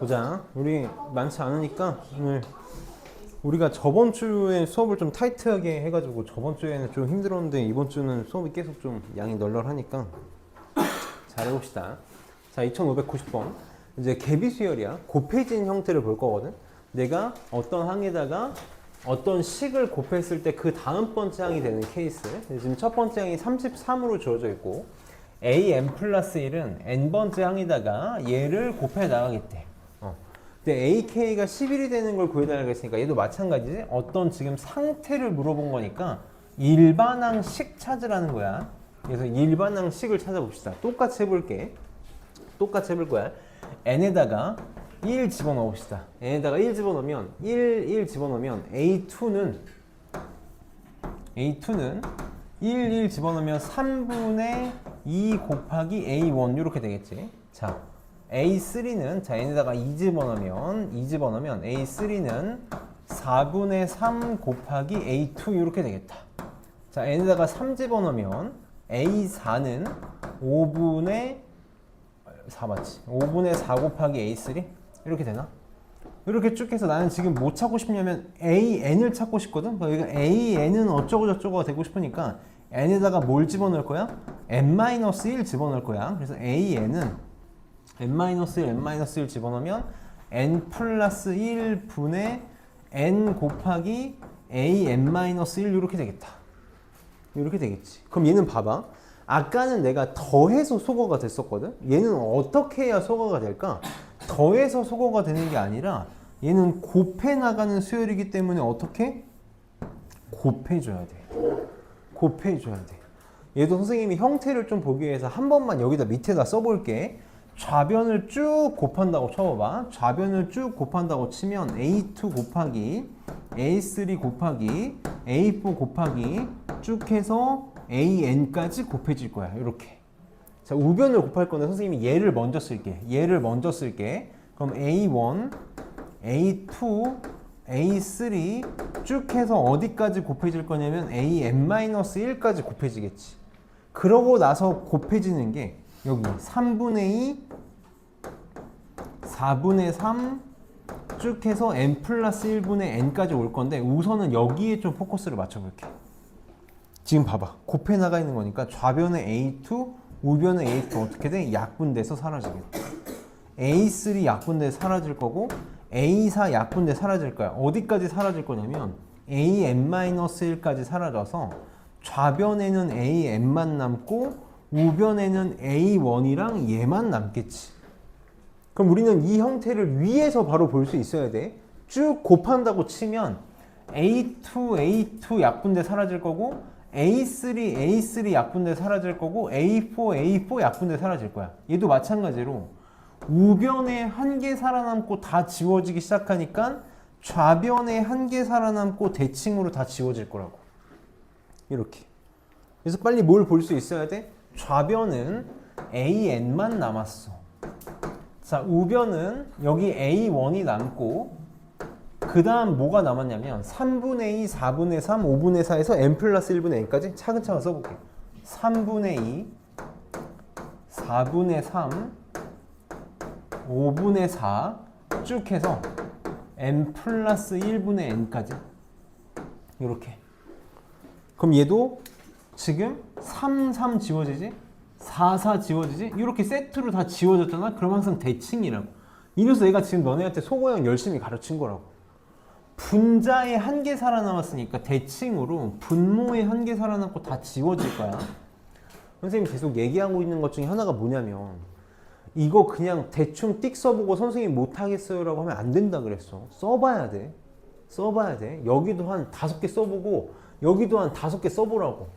보자. 우리 많지 않으니까 오늘 우리가 저번 주에 수업을 좀 타이트하게 해가지고 저번 주에는 좀 힘들었는데 이번 주는 수업이 계속 좀 양이 널널하니까 잘 해봅시다. 자, 2590번. 이제 개비수열이야. 곱해진 형태를 볼 거거든. 내가 어떤 항에다가 어떤 식을 곱했을 때 그 다음 번째 항이 되는 케이스. 지금 첫 번째 항이 33으로 주어져 있고 an 플러스 1은 n번째 항에다가 얘를 곱해 나가겠대. 근데 ak가 11이 되는 걸 구해달라고 했으니까 얘도 마찬가지지. 어떤 지금 상태를 물어본 거니까 일반항식 찾으라는 거야. 그래서 일반항식을 찾아봅시다. 똑같이 해볼게. 똑같이 해볼 거야. n에다가 1 집어넣읍시다. n에다가 1 집어넣으면 1 집어넣으면 a2는 1 집어넣으면 3분의 2 곱하기 a1 이렇게 되겠지. 자, a3는 자 n에다가 2 집어넣으면 a3는 4분의 3 곱하기 a2 이렇게 되겠다. 자, n에다가 3 집어넣으면 a4는 5분의 4 맞지? 5분의 4 곱하기 a3 이렇게 되나? 이렇게 쭉 해서 나는 지금 뭐 찾고 싶냐면 an을 찾고 싶거든. 그러니까 an은 어쩌고 저쩌고가 되고 싶으니까 n에다가 뭘 집어넣을 거야? n-1 집어넣을 거야. 그래서 an은 n-1 집어넣으면 n 플러스 1분의 n 곱하기 an-1 이렇게 되겠다. 이렇게 되겠지. 그럼 얘는 봐봐. 아까는 내가 더해서 소거가 됐었거든. 얘는 어떻게 해야 소거가 될까? 더해서 소거가 되는 게 아니라 얘는 곱해 나가는 수열이기 때문에 어떻게? 곱해줘야 돼. 곱해줘야 돼. 얘도 선생님이 형태를 좀 보기 위해서 한 번만 여기다 밑에다 써볼게. 좌변을 쭉 곱한다고 쳐봐봐. 좌변을 쭉 곱한다고 치면 A2 곱하기 A3 곱하기 A4 곱하기 쭉 해서 AN까지 곱해질 거야. 이렇게. 자, 우변을 곱할 건데 선생님이 얘를 먼저 쓸게. 그럼 A1, A2, A3 쭉 해서 어디까지 곱해질 거냐면 AN-1까지 곱해지겠지. 그러고 나서 곱해지는 게 여기 3분의 2, 4분의 3 쭉 해서 n 플러스 1분의 n까지 올 건데 우선은 여기에 좀 포커스를 맞춰볼게. 지금 봐봐. 곱해 나가 있는 거니까 좌변의 A2, 우변의 A2 어떻게 돼? 약분돼서 사라지겠다. A3 약분돼서 사라질 거고 A4 약분돼서 사라질 거야. 어디까지 사라질 거냐면 AN-1까지 사라져서 좌변에는 AN만 남고 우변에는 A1이랑 얘만 남겠지. 그럼 우리는 이 형태를 위에서 바로 볼 수 있어야 돼. 쭉 곱한다고 치면 A2 약분돼 사라질 거고 A3 약분돼 사라질 거고 A4 약분돼 사라질 거야. 얘도 마찬가지로 우변에 한 개 살아남고 다 지워지기 시작하니까 좌변에 한 개 살아남고 대칭으로 다 지워질 거라고. 이렇게. 그래서 빨리 뭘 볼 수 있어야 돼? 좌변은 AN만 남았어. 자, 우변은 여기 A1이 남고 그 다음 뭐가 남았냐면 3분의 2, 4분의 3, 5분의 4에서 n 플러스 1분의 n까지 차근차근 써볼게. 3분의 2, 4분의 3, 5분의 4 쭉 해서 n 플러스 1분의 n까지 이렇게. 그럼 얘도 지금 3, 3 지워지지? 4, 4 지워지지? 이렇게 세트로 다 지워졌잖아? 그럼 항상 대칭이라고. 이래서 내가 지금 너네한테 소거형 열심히 가르친 거라고. 분자에 한 개 살아남았으니까 대칭으로 분모에 한 개 살아남고 다 지워질 거야. 선생님이 계속 얘기하고 있는 것 중에 하나가 뭐냐면 이거 그냥 대충 띡 써보고 선생님 못하겠어요 라고 하면 안 된다 그랬어. 써봐야 돼. 여기도 한 5개 써보고 여기도 한 5개 써보라고.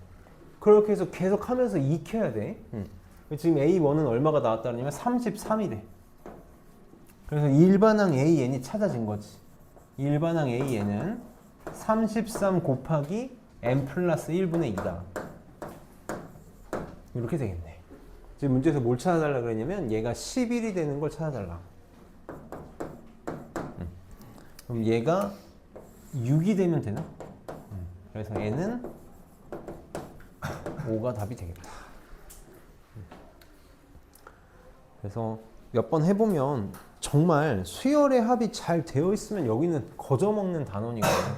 그렇게 해서 계속 하면서 익혀야 돼. 지금 A1은 얼마가 나왔다냐면 33이래. 그래서 일반항 AN이 찾아진 거지. 일반항 AN은 33 곱하기 n 플러스 1분의 2다. 이렇게 되겠네. 지금 문제에서 뭘 찾아달라 그랬냐면 얘가 11이 되는 걸 찾아달라. 그럼 얘가 6이 되면 되나? 그래서 n은 5가 답이 되겠다. 그래서 몇 번 해보면 정말 수열의 합이 잘 되어 있으면 여기는 거저먹는 단원이거든요.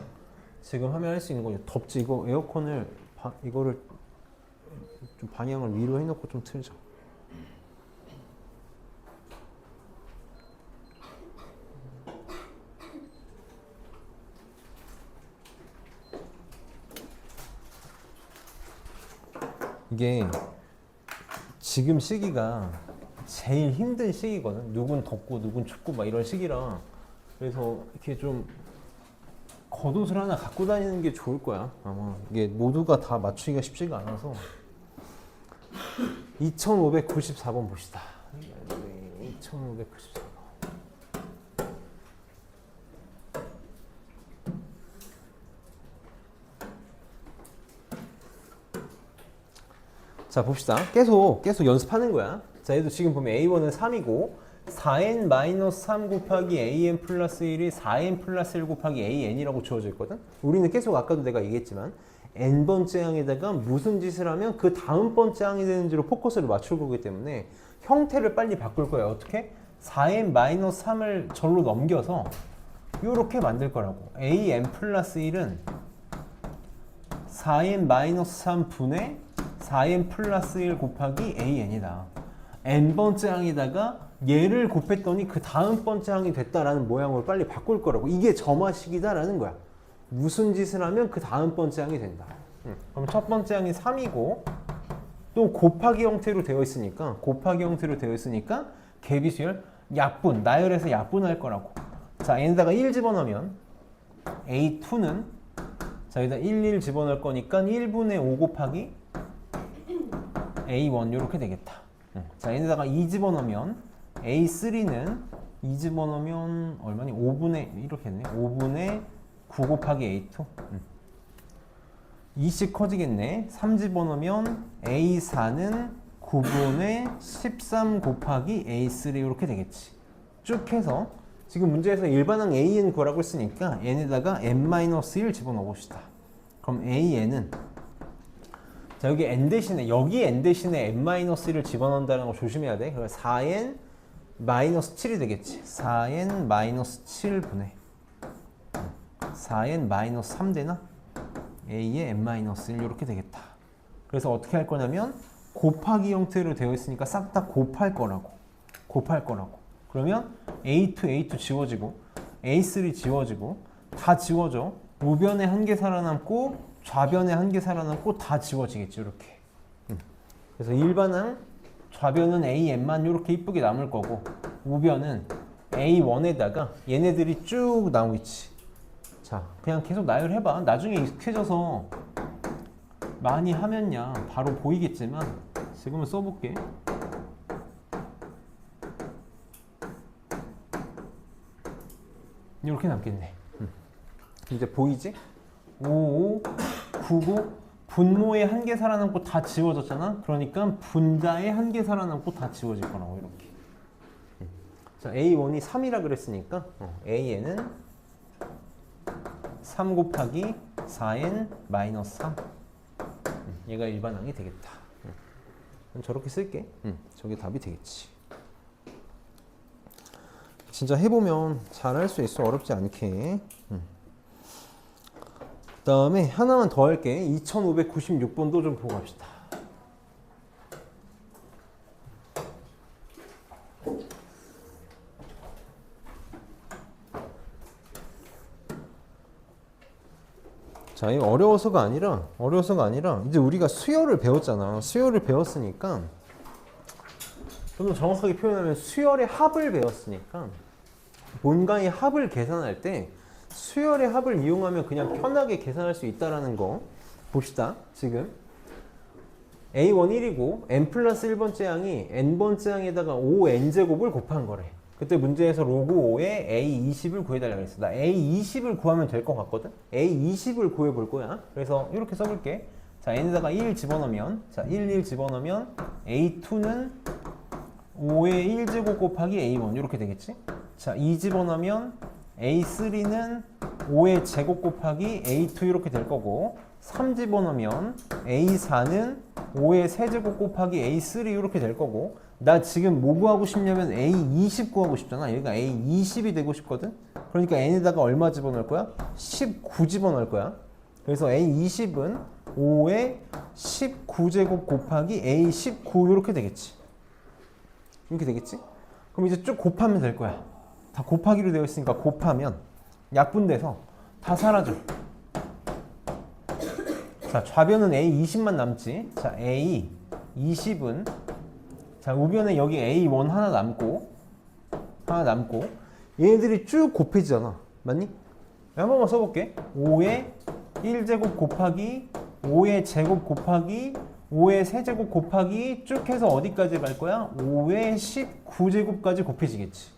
지금 하면 할 수 있는 거죠. 덥지? 이거 에어컨을 이거를 좀 방향을 위로 해놓고 좀 틀자. 이게 지금 시기가 제일 힘든 시기거든. 누군 덥고 누군 춥고 막 이런 시기라. 그래서 이렇게 좀 겉옷을 하나 갖고 다니는 게 좋을 거야. 아마 이게 모두가 다 맞추기가 쉽지가 않아서. 2594번 봅시다. 2594번. 자, 봅시다. 계속 연습하는 거야. 자, 얘도 지금 보면 A1은 3이고 4n-3 곱하기 an 플러스 1이 4n 플러스 1 곱하기 an이라고 주어져 있거든. 우리는 계속 아까도 내가 얘기했지만 n번째 항에다가 무슨 짓을 하면 그 다음 번째 항이 되는지로 포커스를 맞출 거기 때문에 형태를 빨리 바꿀 거야. 어떻게? 4n-3을 절로 넘겨서 이렇게 만들 거라고. an 플러스 1은 4n-3 분의 4n 플러스 1 곱하기 an이다. n번째 항에다가 얘를 곱했더니 그 다음 번째 항이 됐다라는 모양으로 빨리 바꿀 거라고. 이게 점화식이다라는 거야. 무슨 짓을 하면 그 다음 번째 항이 된다. 그럼 첫 번째 항이 3이고 또 곱하기 형태로 되어 있으니까 개비수열 약분, 나열해서 약분할 거라고. 자, 얘에다가 1 집어넣으면 A2는 자, 여기다 1 집어넣을 거니까 1분의 5 곱하기 A1 이렇게 되겠다. 자, 얘에다가 2 집어넣으면 A3는 2 집어넣으면 얼마니? 5분의 이렇게 했네. 5분의 9 곱하기 A2. 2씩 커지겠네. 3 집어넣으면 A4는 9분의 13 곱하기 A3 이렇게 되겠지. 쭉 해서 지금 문제에서 일반항 AN 구하라고 했으니까 n에다가 n-1 집어넣어 봅시다. 그럼 AN은 자, 여기 n 대신에 n-1을 집어넣는다는 거 조심해야 돼. 그래서 4n-7이 되겠지. 4n-7분의 4n-3 되나? a의 n-1 이렇게 되겠다. 그래서 어떻게 할 거냐면 곱하기 형태로 되어 있으니까 싹 다 곱할 거라고. 그러면 a2 지워지고 a3 지워지고 다 지워져. 우변에 한 개 살아남고 좌변에 한 개 살아남고 다 지워지겠죠. 이렇게. 그래서 일반항 좌변은 AN만 이렇게 이쁘게 남을 거고 우변은 A1에다가 얘네들이 쭉 나오겠지. 자, 그냥 계속 나열해봐. 나중에 익숙해져서 많이 하면야 바로 보이겠지만 지금은 써볼게. 이렇게 남겠네. 이제 보이지? 55, 99 분모에 한 개 살아남고 다 지워졌잖아. 그러니까 분자에 한 개 살아남고 다 지워질 거라고 이렇게. 자, A1이 3이라 그랬으니까 AN은 3 곱하기 4n-3 얘가 일반항이 되겠다. 저렇게 쓸게. 저게 답이 되겠지. 진짜 해보면 잘 할 수 있어. 어렵지 않게. 그 다음에 하나만 더 할게. 2596번도 좀 보고 갑시다. 자, 이거 어려워서가 아니라 이제 우리가 수열을 배웠잖아. 수열을 배웠으니까 좀 더 정확하게 표현하면 수열의 합을 배웠으니까 뭔가의 합을 계산할 때 수열의 합을 이용하면 그냥 편하게 계산할 수 있다라는 거 봅시다. 지금 A1 1이고 n 플러스 1번째 항이 n번째 항에다가 5n제곱을 곱한 거래. 그때 문제에서 로그 5에 A20을 구해달라고 그랬어. 나 A20을 구하면 될 것 같거든? A20을 구해볼 거야. 그래서 이렇게 써볼게. 자, n에다가 1 집어넣으면 자, 1 집어넣으면 A2는 5의 1제곱 곱하기 A1 이렇게 되겠지? 자, 2 집어넣으면 A3는 5의 제곱 곱하기 A2 이렇게 될 거고 3 집어넣으면 A4는 5의 세제곱 곱하기 A3 이렇게 될 거고 나 지금 뭐 구하고 싶냐면 A20 구하고 싶잖아. 여기가 A20이 되고 싶거든. 그러니까 n에다가 얼마 집어넣을 거야? 19 집어넣을 거야. 그래서 A20은 5의 19제곱 곱하기 A19 이렇게 되겠지. 이렇게 되겠지? 그럼 이제 쭉 곱하면 될 거야. 다 곱하기로 되어 있으니까 곱하면 약분돼서 다 사라져. 자, 좌변은 A20만 남지. 자, A20은 자, 우변에 여기 A1 하나 남고 얘네들이 쭉 곱해지잖아. 맞니? 한 번만 써볼게. 5의 1제곱 곱하기 5의 제곱 곱하기 5의 세제곱 곱하기 쭉 해서 어디까지 갈 거야? 5의 19제곱까지 곱해지겠지.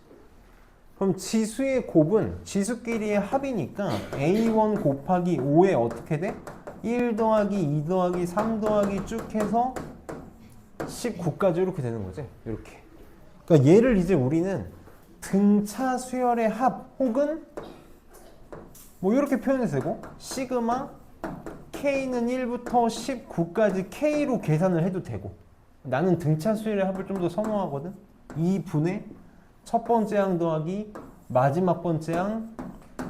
그럼 지수의 곱은 지수끼리의 합이니까 A1 곱하기 5에 어떻게 돼? 1 더하기 2 더하기 3 더하기 쭉 해서 19까지 이렇게 되는 거지. 이렇게. 그러니까 얘를 이제 우리는 등차 수열의 합 혹은 뭐 이렇게 표현해도 되고 시그마 K는 1부터 19까지 K로 계산을 해도 되고 나는 등차 수열의 합을 좀 더 선호하거든. 2분의 첫 번째 항 더하기 마지막 번째 항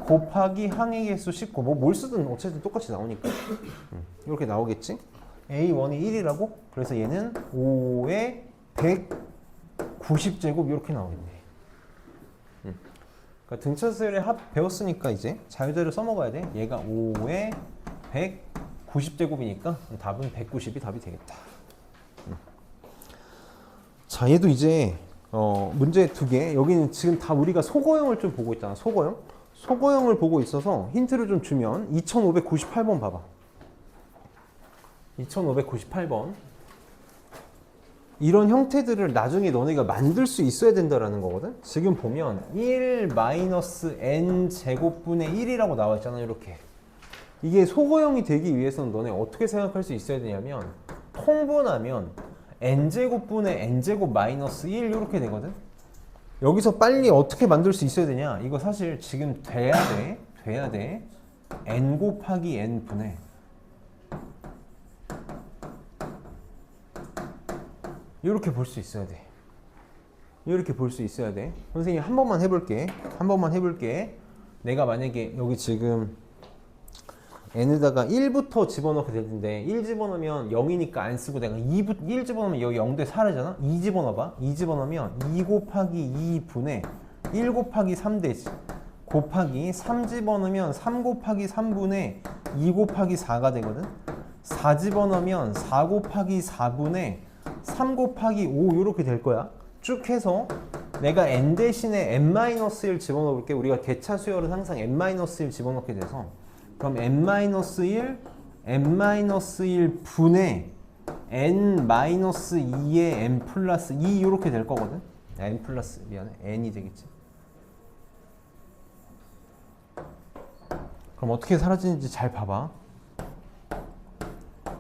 곱하기 항의 개수 19 뭐 뭘 쓰든 어쨌든 똑같이 나오니까 이렇게 나오겠지. A1이 1이라고? 그래서 얘는 5의 190제곱 이렇게 나오겠네. 그러니까 등차수열의 합 배웠으니까 이제 자유자를 써먹어야 돼. 얘가 5의 190제곱이니까 답은 190이 답이 되겠다. 자, 얘도 이제 문제 2개. 여기는 지금 다 우리가 소거형을 좀 보고 있잖아. 소거형을 보고 있어서 힌트를 좀 주면 2598번 봐봐. 2598번. 이런 형태들을 나중에 너네가 만들 수 있어야 된다라는 거거든. 지금 보면 1-n 제곱분의 1이라고 나와 있잖아. 이렇게. 이게 소거형이 되기 위해서는 너네 어떻게 생각할 수 있어야 되냐면 통분하면 n제곱분의 n제곱 마이너스 1 이렇게 되거든. 여기서 빨리 어떻게 만들 수 있어야 되냐. 이거 사실 지금 돼야 돼. n 곱하기 n분의 이렇게 볼 수 있어야 돼. 이렇게 볼 수 있어야 돼. 선생님 한 번만 해볼게. 내가 만약에 여기 지금 n에다가 1부터 집어넣게 될 텐데 1 집어넣으면 0이니까 안 쓰고 내가 1 집어넣으면 여기 0대 4래잖아. 2 집어넣어봐. 2 집어넣으면 2 곱하기 2분의 1 곱하기 3 되지. 곱하기 3 집어넣으면 3 곱하기 3분의 2 곱하기 4가 되거든. 4 집어넣으면 4 곱하기 4분의 3 곱하기 5 이렇게 될 거야. 쭉 해서 내가 n 대신에 n-1 집어넣어 볼게. 우리가 개차 수열은 항상 n-1 집어넣게 돼서 그럼 n-1 분의 n-2의 n 플러스 2 이렇게 될 거거든. n 플러스 미안해 n이 되겠지. 그럼 어떻게 사라지는지 잘 봐봐.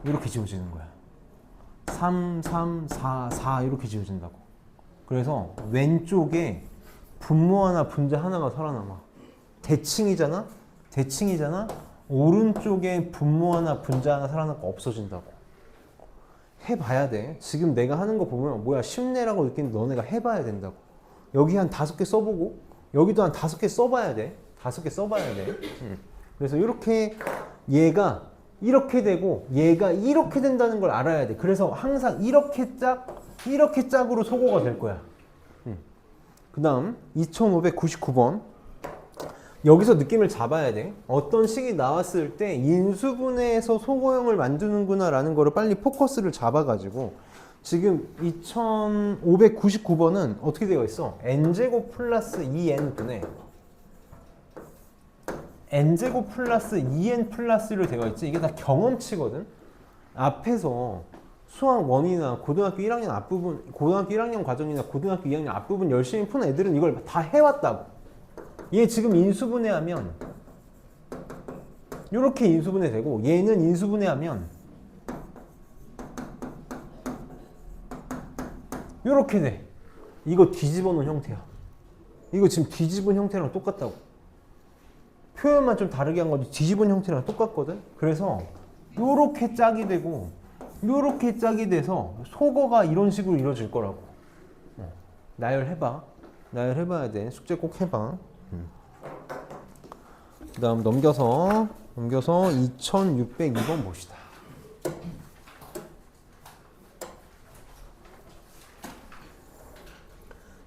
이렇게 지워지는 거야. 3, 3, 4, 4 이렇게 지워진다고. 그래서 왼쪽에 분모 하나 분자 하나가 살아남아. 대칭이잖아. 오른쪽에 분모 하나 분자 하나 살아남고 없어진다고. 해봐야 돼. 지금 내가 하는 거 보면 뭐야 쉽네라고 느끼는데 너네가 해봐야 된다고. 여기 한 5개 써보고 여기도 한 5개 써봐야 돼. 5개 써봐야 돼. 그래서 이렇게 얘가 이렇게 되고 얘가 이렇게 된다는 걸 알아야 돼. 그래서 항상 이렇게 짝으로 소거가 될 거야. 그 다음 2599번. 여기서 느낌을 잡아야 돼. 어떤 식이 나왔을 때 인수분해에서 소거형을 만드는구나 라는 거를 빨리 포커스를 잡아가지고 지금 2599번은 어떻게 되어 있어? n제곱 플러스 2n분의 n제곱 플러스 2n 플러스 1로 되어 있지. 이게 다 경험치거든. 앞에서 수학 원이나 고등학교 1학년 앞부분, 고등학교 1학년 과정이나 고등학교 2학년 앞부분 열심히 푼 애들은 이걸 다 해왔다고. 얘 지금 인수분해하면 이렇게 인수분해 되고 얘는 인수분해하면 이렇게 돼. 이거 뒤집어 놓은 형태야. 이거 지금 뒤집은 형태랑 똑같다고. 표현만 좀 다르게 한 거지 뒤집은 형태랑 똑같거든. 그래서 요렇게 짝이 되고 요렇게 짝이 돼서 소거가 이런 식으로 이루어질 거라고. 나열해봐. 나열해봐야 돼. 숙제 꼭 해봐. 그 다음 넘겨서 2602번 봅시다.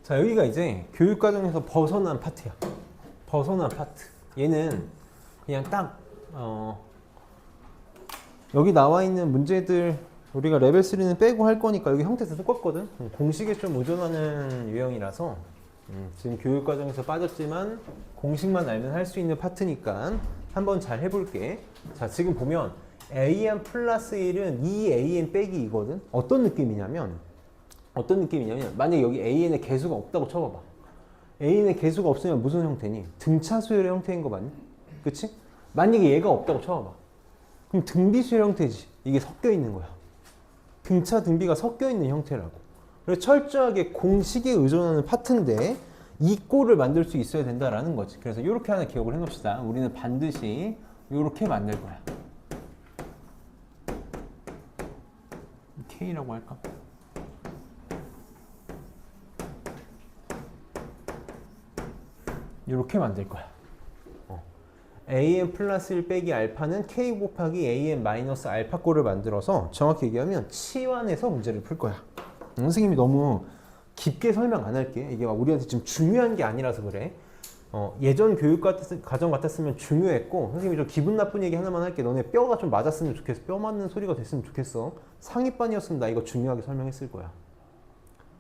자, 여기가 이제 교육과정에서 벗어난 파트야. 벗어난 파트. 얘는 그냥 딱 여기 나와 있는 문제들 우리가 레벨 3는 빼고 할 거니까 여기 형태 다 똑같거든. 공식에 좀 의존하는 유형이라서 지금 교육과정에서 빠졌지만 공식만 알면 할 수 있는 파트니까 한번 잘 해볼게. 자, 지금 보면 an 플러스 1은 2an 빼기 2거든. 어떤 느낌이냐면 만약에 여기 an의 개수가 없다고 쳐봐봐. an의 개수가 없으면 무슨 형태니? 등차 수열의 형태인 거 맞니? 그치? 만약에 얘가 없다고 쳐봐봐. 그럼 등비 수열 형태지. 이게 섞여 있는 거야. 등차 등비가 섞여 있는 형태라고. 그래서 철저하게 공식에 의존하는 파트인데 이 꼴을 만들 수 있어야 된다라는 거지. 그래서 이렇게 하나 기억을 해놓읍시다. 우리는 반드시 이렇게 만들 거야. K라고 할까? 이렇게 만들 거야. an 플러스 1 빼기 알파는 k 곱하기 an 마이너스 알파 꼴을 만들어서 정확히 얘기하면 치환해서 문제를 풀 거야. 선생님이 너무 깊게 설명 안 할게. 이게 막 우리한테 지금 중요한 게 아니라서 그래. 예전 교육 과정 같았으면 중요했고, 선생님이 좀 기분 나쁜 얘기 하나만 할게. 너네 뼈가 좀 맞았으면 좋겠어. 뼈 맞는 소리가 됐으면 좋겠어. 상위반이었으면 나 이거 중요하게 설명했을 거야.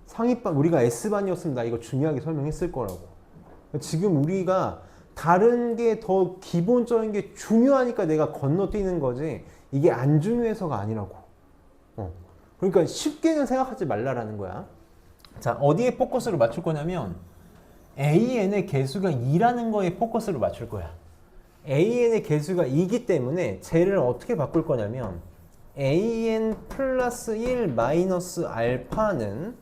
상위반, 우리가 S반이었으면 나 이거 중요하게 설명했을 거라고. 지금 우리가 다른 게 더 기본적인 게 중요하니까 내가 건너뛰는 거지, 이게 안 중요해서가 아니라고. 그러니까 쉽게는 생각하지 말라라는 거야. 자, 어디에 포커스를 맞출 거냐면 an의 개수가 2라는 거에 포커스를 맞출 거야. an의 개수가 2기 때문에 쟤를 어떻게 바꿀 거냐면 an 플러스 1 마이너스 알파는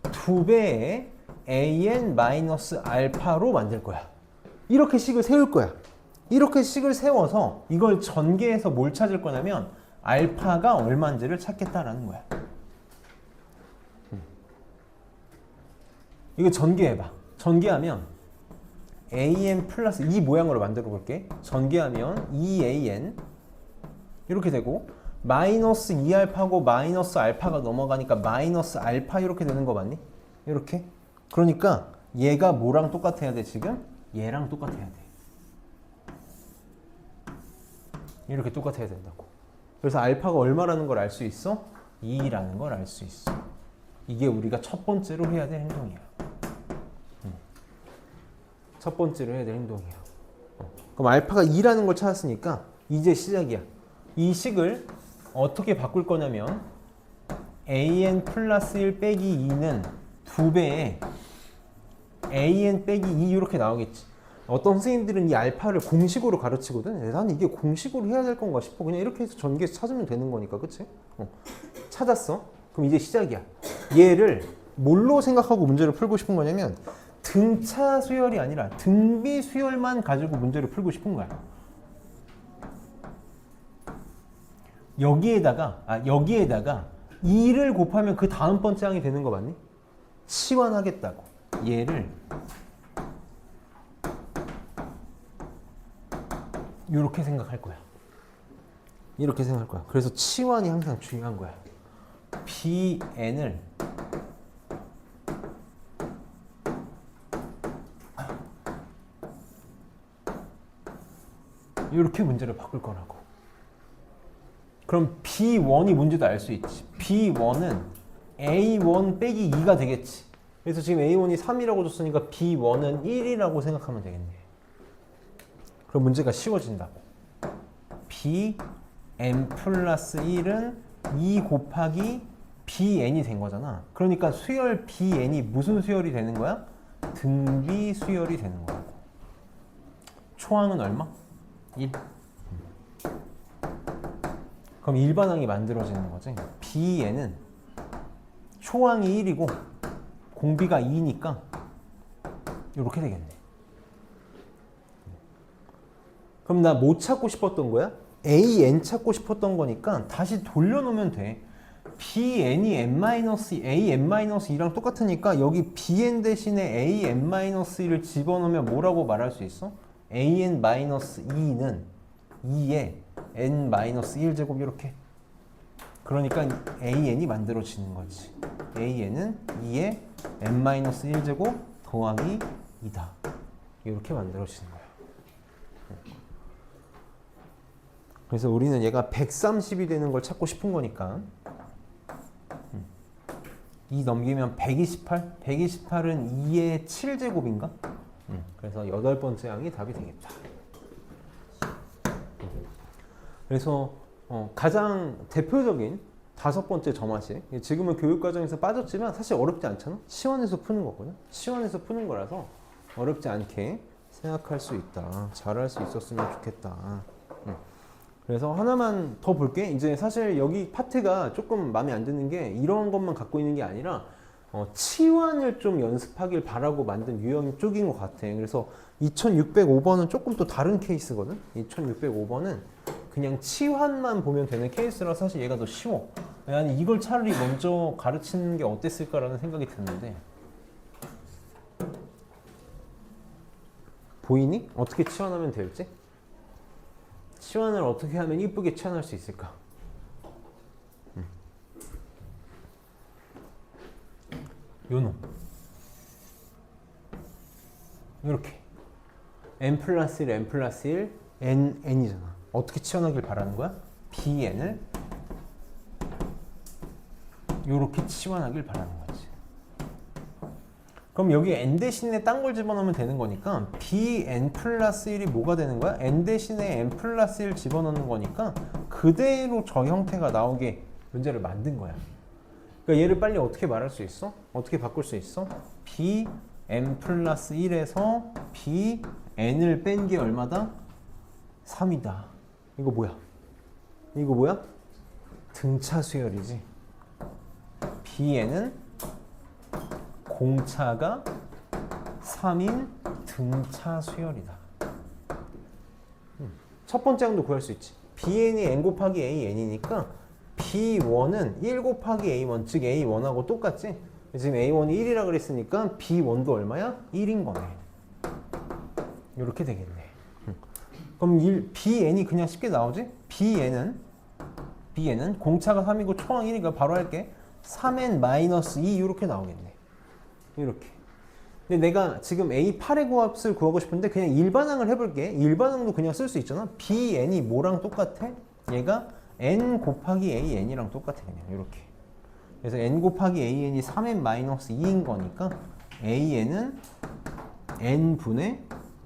2배의 an 마이너스 알파로 만들 거야. 이렇게 식을 세울 거야. 이렇게 식을 세워서 이걸 전개해서 뭘 찾을 거냐면 알파가 얼마인지를 찾겠다라는 거야. 이거 전개해봐. 전개하면 an 플러스 이 모양으로 만들어 볼게. 전개하면 2an 이렇게 되고 마이너스 2알파고 마이너스 알파가 넘어가니까 마이너스 알파 이렇게 되는 거 맞니? 이렇게. 그러니까 얘가 뭐랑 똑같아야 돼 지금? 얘랑 똑같아야 돼. 이렇게 똑같아야 된다고. 그래서 알파가 얼마라는 걸 알 수 있어? 2라는 걸 알 수 있어. 이게 우리가 첫 번째로 해야 될 행동이야. 첫 번째로 해야 될 행동이야. 그럼 알파가 2라는 걸 찾았으니까 이제 시작이야. 이 식을 어떻게 바꿀 거냐면 an 플러스 1 빼기 2는 2배에 an 빼기 2 이렇게 나오겠지. 어떤 선생님들은 이 알파를 공식으로 가르치거든. 나는 이게 공식으로 해야 될 건가 싶어. 그냥 이렇게 해서 전개해서 찾으면 되는 거니까. 그치? 찾았어. 그럼 이제 시작이야. 얘를 뭘로 생각하고 문제를 풀고 싶은 거냐면 등차 수열이 아니라 등비 수열만 가지고 문제를 풀고 싶은 거야. 여기에다가 2를 곱하면 그 다음 번째 항이 되는 거 맞니? 치환하겠다고. 얘를 이렇게 생각할 거야. 이렇게 생각할 거야. 그래서 치환이 항상 중요한 거야. bn을 이렇게 문제를 바꿀 거라고. 그럼 b1이 뭔지도 알 수 있지. b1은 a1 빼기 2가 되겠지. 그래서 지금 a1이 3이라고 줬으니까 b1은 1이라고 생각하면 되겠네. 그럼 문제가 쉬워진다고. bn 플러스 1은 2 곱하기 bn이 된 거잖아. 그러니까 수열 bn이 무슨 수열이 되는 거야? 등비 수열이 되는 거라고. 초항은 얼마? 1. 그럼 일반항이 만들어지는 거지. bn은 초항이 1이고 공비가 2니까 이렇게 되겠네. 그럼 나 뭐 찾고 싶었던 거야? an 찾고 싶었던 거니까 다시 돌려놓으면 돼. bn이 an-2랑 똑같으니까 여기 bn 대신에 an-2를 집어넣으면 뭐라고 말할 수 있어? an-2는 2에 n-1제곱 이렇게. 그러니까 an이 만들어지는 거지. an은 2에 n-1제곱 더하기 2다. 이렇게 만들어지는 거야. 그래서 우리는 얘가 130이 되는 걸 찾고 싶은 거니까 2 넘기면 128? 128은 2의 7제곱인가? 그래서 8번째 항이 답이 되겠다. 그래서 가장 대표적인 5번째 점화식, 지금은 교육과정에서 빠졌지만 사실 어렵지 않잖아? 시원해서 푸는 거거든? 시원해서 푸는 거라서 어렵지 않게 생각할 수 있다. 잘할 수 있었으면 좋겠다. 그래서 하나만 더 볼게. 이제 사실 여기 파트가 조금 마음에 안 드는 게 이런 것만 갖고 있는 게 아니라 치환을 좀 연습하길 바라고 만든 유형 쪽인 것 같아. 그래서 2605번은 조금 또 다른 케이스거든. 2605번은 그냥 치환만 보면 되는 케이스라 사실 얘가 더 쉬워. 아니 이걸 차라리 먼저 가르치는 게 어땠을까라는 생각이 드는데 보이니? 어떻게 치환하면 될지? 치환을 어떻게 하면 이쁘게 치환할 수 있을까? 요놈 이렇게 n 플러스 1, n 플러스 1, n, n이잖아. 어떻게 치환하길 바라는 거야? bn을 이렇게 치환하길 바라는 거지. 그럼 여기 n 대신에 딴 걸 집어넣으면 되는 거니까 bn 플러스 1이 뭐가 되는 거야? n 대신에 n 플러스 1 집어넣는 거니까 그대로 저 형태가 나오게 문제를 만든 거야. 그러니까 얘를 빨리 어떻게 말할 수 있어? 어떻게 바꿀 수 있어? bn 플러스 1에서 bn을 뺀 게 얼마다? 3이다. 이거 뭐야? 이거 뭐야? 등차 수열이지. bn은 공차가 3인 등차 수열이다. 첫 번째 항도 구할 수 있지. bn이 n 곱하기 an이니까 b1은 1 곱하기 a1, 즉 a1하고 똑같지? 지금 a1이 1이라 그랬으니까 b1도 얼마야? 1인 거네. 이렇게 되겠네. 그럼 bn이 그냥 쉽게 나오지? bn은 공차가 3이고 초항 1이니까 바로 할게. 3n-2 이렇게 나오겠네. 이렇게. 근데 내가 지금 A8의 값을 구하고 싶은데 그냥 일반항을 해볼게. 일반항도 그냥 쓸 수 있잖아. bn이 뭐랑 똑같아? 얘가 n 곱하기 an이랑 똑같아. 그냥 이렇게. 그래서 n 곱하기 an이 3n-2인 거니까 an은 n분의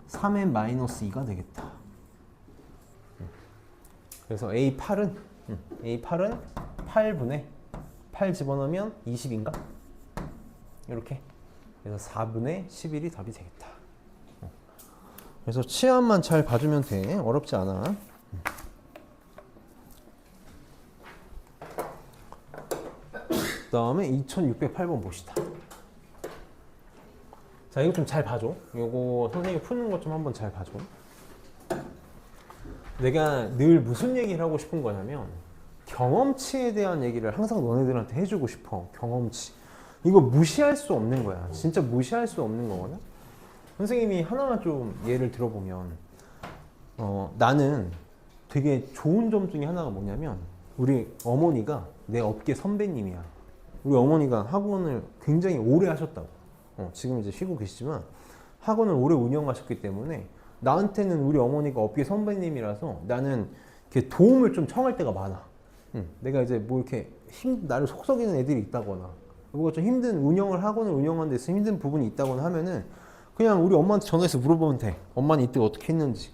3n-2가 되겠다. 그래서 A8은 8분의 8 집어넣으면 20인가? 이렇게. 그래서 4분의 11이 답이 되겠다. 그래서 치환만 잘 봐주면 돼. 어렵지 않아. 그 다음에 2608번 봅시다. 자, 이거 좀 잘 봐줘. 이거 선생님이 푸는 것 좀 한번 잘 봐줘. 내가 늘 무슨 얘기를 하고 싶은 거냐면 경험치에 대한 얘기를 항상 너네들한테 해주고 싶어. 경험치. 이거 무시할 수 없는 거야. 진짜 무시할 수 없는 거거든. 선생님이 하나만 좀 예를 들어보면 나는 되게 좋은 점 중에 하나가 뭐냐면 우리 어머니가 내 업계 선배님이야. 우리 어머니가 학원을 굉장히 오래 하셨다고. 지금 이제 쉬고 계시지만 학원을 오래 운영하셨기 때문에 나한테는 우리 어머니가 업계 선배님이라서 나는 이렇게 도움을 좀 청할 때가 많아. 내가 이제 뭐 이렇게 나를 속썩이는 애들이 있다거나 뭐가 좀 힘든 학원을 운영하는 데 있어 힘든 부분이 있다거나 하면은 그냥 우리 엄마한테 전화해서 물어보면 돼. 엄마는 이때 어떻게 했는지.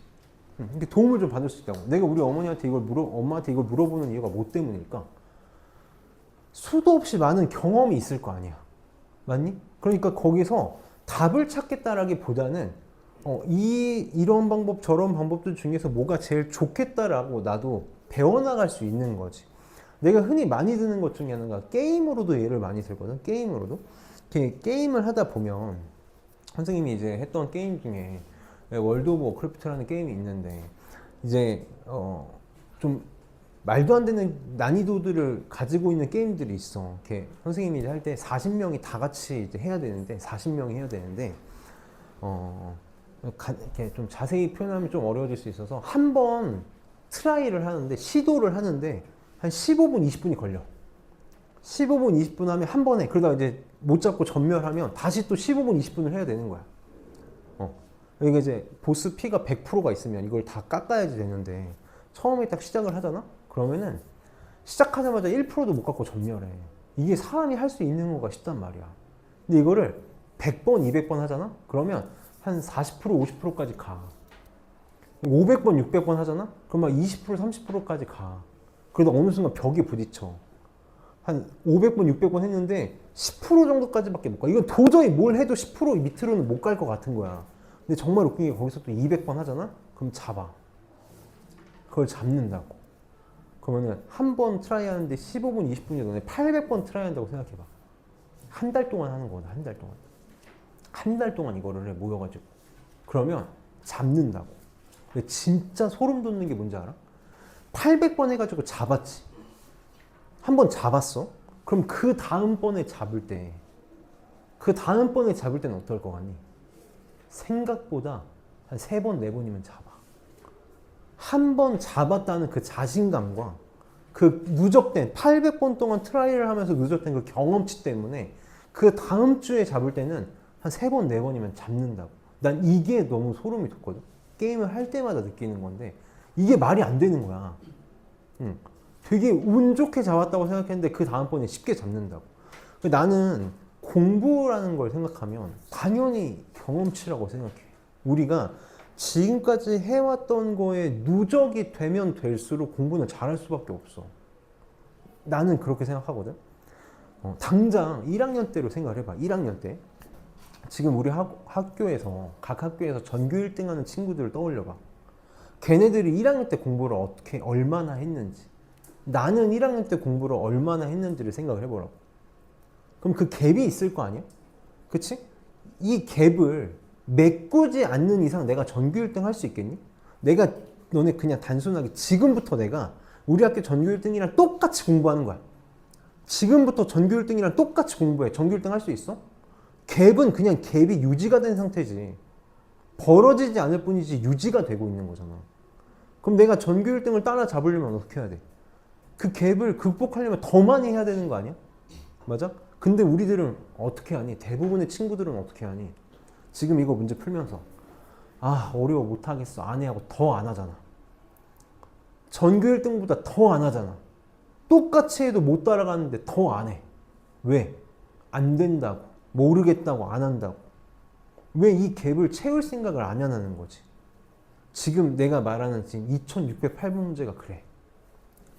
이렇게 도움을 좀 받을 수 있다고. 내가 우리 어머니한테 엄마한테 이걸 물어보는 이유가 뭐 때문일까? 수도 없이 많은 경험이 있을 거 아니야. 맞니? 그러니까 거기서 답을 찾겠다라기보다는 이런 방법 저런 방법들 중에서 뭐가 제일 좋겠다라고 나도 배워나갈 수 있는 거지. 내가 흔히 많이 드는 것 중에 하나가 게임으로도 예를 많이 들거든. 게임으로도. 이렇게 게임을 하다 보면 선생님이 이제 했던 게임 중에 월드 오브 워크래프트라는 게임이 있는데 이제 좀 말도 안 되는 난이도들을 가지고 있는 게임들이 있어. 이렇게 선생님이 할 때 40명이 다 같이 이제 해야 되는데 40명이 해야 되는데 이렇게 좀 자세히 표현하면 좀 어려워질 수 있어서 한 번 트라이를 하는데 시도를 하는데 한 15분, 20분이 걸려. 15분, 20분 하면 한 번에 그러다가 이제 못 잡고 전멸하면 다시 또 15분, 20분을 해야 되는 거야. 이게 이제 보스 피가 100%가 있으면 이걸 다 깎아야지 되는데 처음에 딱 시작을 하잖아? 그러면은 시작하자마자 1%도 못 갖고 전멸해. 이게 사람이 할 수 있는 거가 싶단 말이야. 근데 이거를 100번, 200번 하잖아? 그러면 한 40%, 50%까지 가. 500번, 600번 하잖아? 그럼 막 20%, 30%까지 가. 그러다 어느 순간 벽에 부딪혀. 한 500번, 600번 했는데 10% 정도까지밖에 못 가. 이건 도저히 뭘 해도 10% 밑으로는 못 갈 것 같은 거야. 근데 정말 웃긴 게 거기서 또 200번 하잖아? 그럼 잡아. 그걸 잡는다고. 그러면은 한 번 트라이 하는데 15분, 20분이 너네 800번 트라이 한다고 생각해봐. 한 달 동안 하는 거다, 한 달 동안. 한 달 동안 이거를 해, 모여가지고. 그러면 잡는다고. 근데 진짜 소름 돋는 게 뭔지 알아? 800번 해가지고 잡았지. 한 번 잡았어? 그럼 그 다음번에 잡을 때, 그 다음번에 잡을 때는 어떨 것 같니? 생각보다 한 3번, 4번이면 잡아. 한 번 잡았다는 그 자신감과 그 누적된 800번 동안 트라이를 하면서 누적된 그 경험치 때문에 그 다음 주에 잡을 때는 한 3번, 4번이면 잡는다고. 난 이게 너무 소름이 돋거든. 게임을 할 때마다 느끼는 건데 이게 말이 안 되는 거야. 되게 운 좋게 잡았다고 생각했는데 그 다음번에 쉽게 잡는다고. 나는 공부라는 걸 생각하면 당연히 경험치라고 생각해. 우리가 지금까지 해왔던 거에 누적이 되면 될수록 공부는 잘할 수밖에 없어. 나는 그렇게 생각하거든. 당장 1학년 때로 생각을 해봐. 1학년 때. 지금 우리 학교에서 각 학교에서 전교 1등 하는 친구들을 떠올려봐. 걔네들이 1학년 때 공부를 어떻게 얼마나 했는지, 나는 1학년 때 공부를 얼마나 했는지를 생각을 해보라고. 그럼 그 갭이 있을 거 아니야? 그치? 이 갭을 메꾸지 않는 이상 내가 전교 1등 할 수 있겠니? 너네 그냥 단순하게 지금부터 내가 우리 학교 전교 1등이랑 똑같이 공부하는 거야. 지금부터 전교 1등이랑 똑같이 공부해. 전교 1등 할 수 있어? 갭은 그냥 갭이 유지가 된 상태지. 벌어지지 않을 뿐이지 유지가 되고 있는 거잖아. 그럼 내가 전교 1등을 따라잡으려면 어떻게 해야 돼? 그 갭을 극복하려면 더 많이 해야 되는 거 아니야? 맞아? 근데 우리들은 어떻게 하니? 대부분의 친구들은 어떻게 하니? 지금 이거 문제 풀면서 어려워 못하겠어 안 해 하고 더 안 하잖아. 전교 1등보다 더 안 하잖아. 똑같이 해도 못 따라가는데 더 안 해. 왜? 안 된다고. 모르겠다고 안 한다고. 왜 이 갭을 채울 생각을 안 하는 거지? 지금 내가 말하는 지금 2608번 문제가 그래.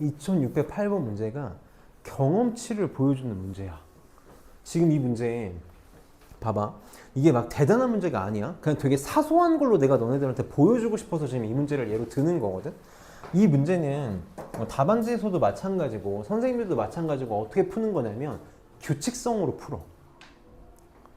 2608번 문제가 경험치를 보여주는 문제야. 지금 이 문제 봐봐. 이게 막 대단한 문제가 아니야. 그냥 되게 사소한 걸로 내가 너네들한테 보여주고 싶어서 지금 이 문제를 예로 드는 거거든. 이 문제는 답안지에서도 마찬가지고 선생님들도 마찬가지고 어떻게 푸는 거냐면 규칙성으로 풀어.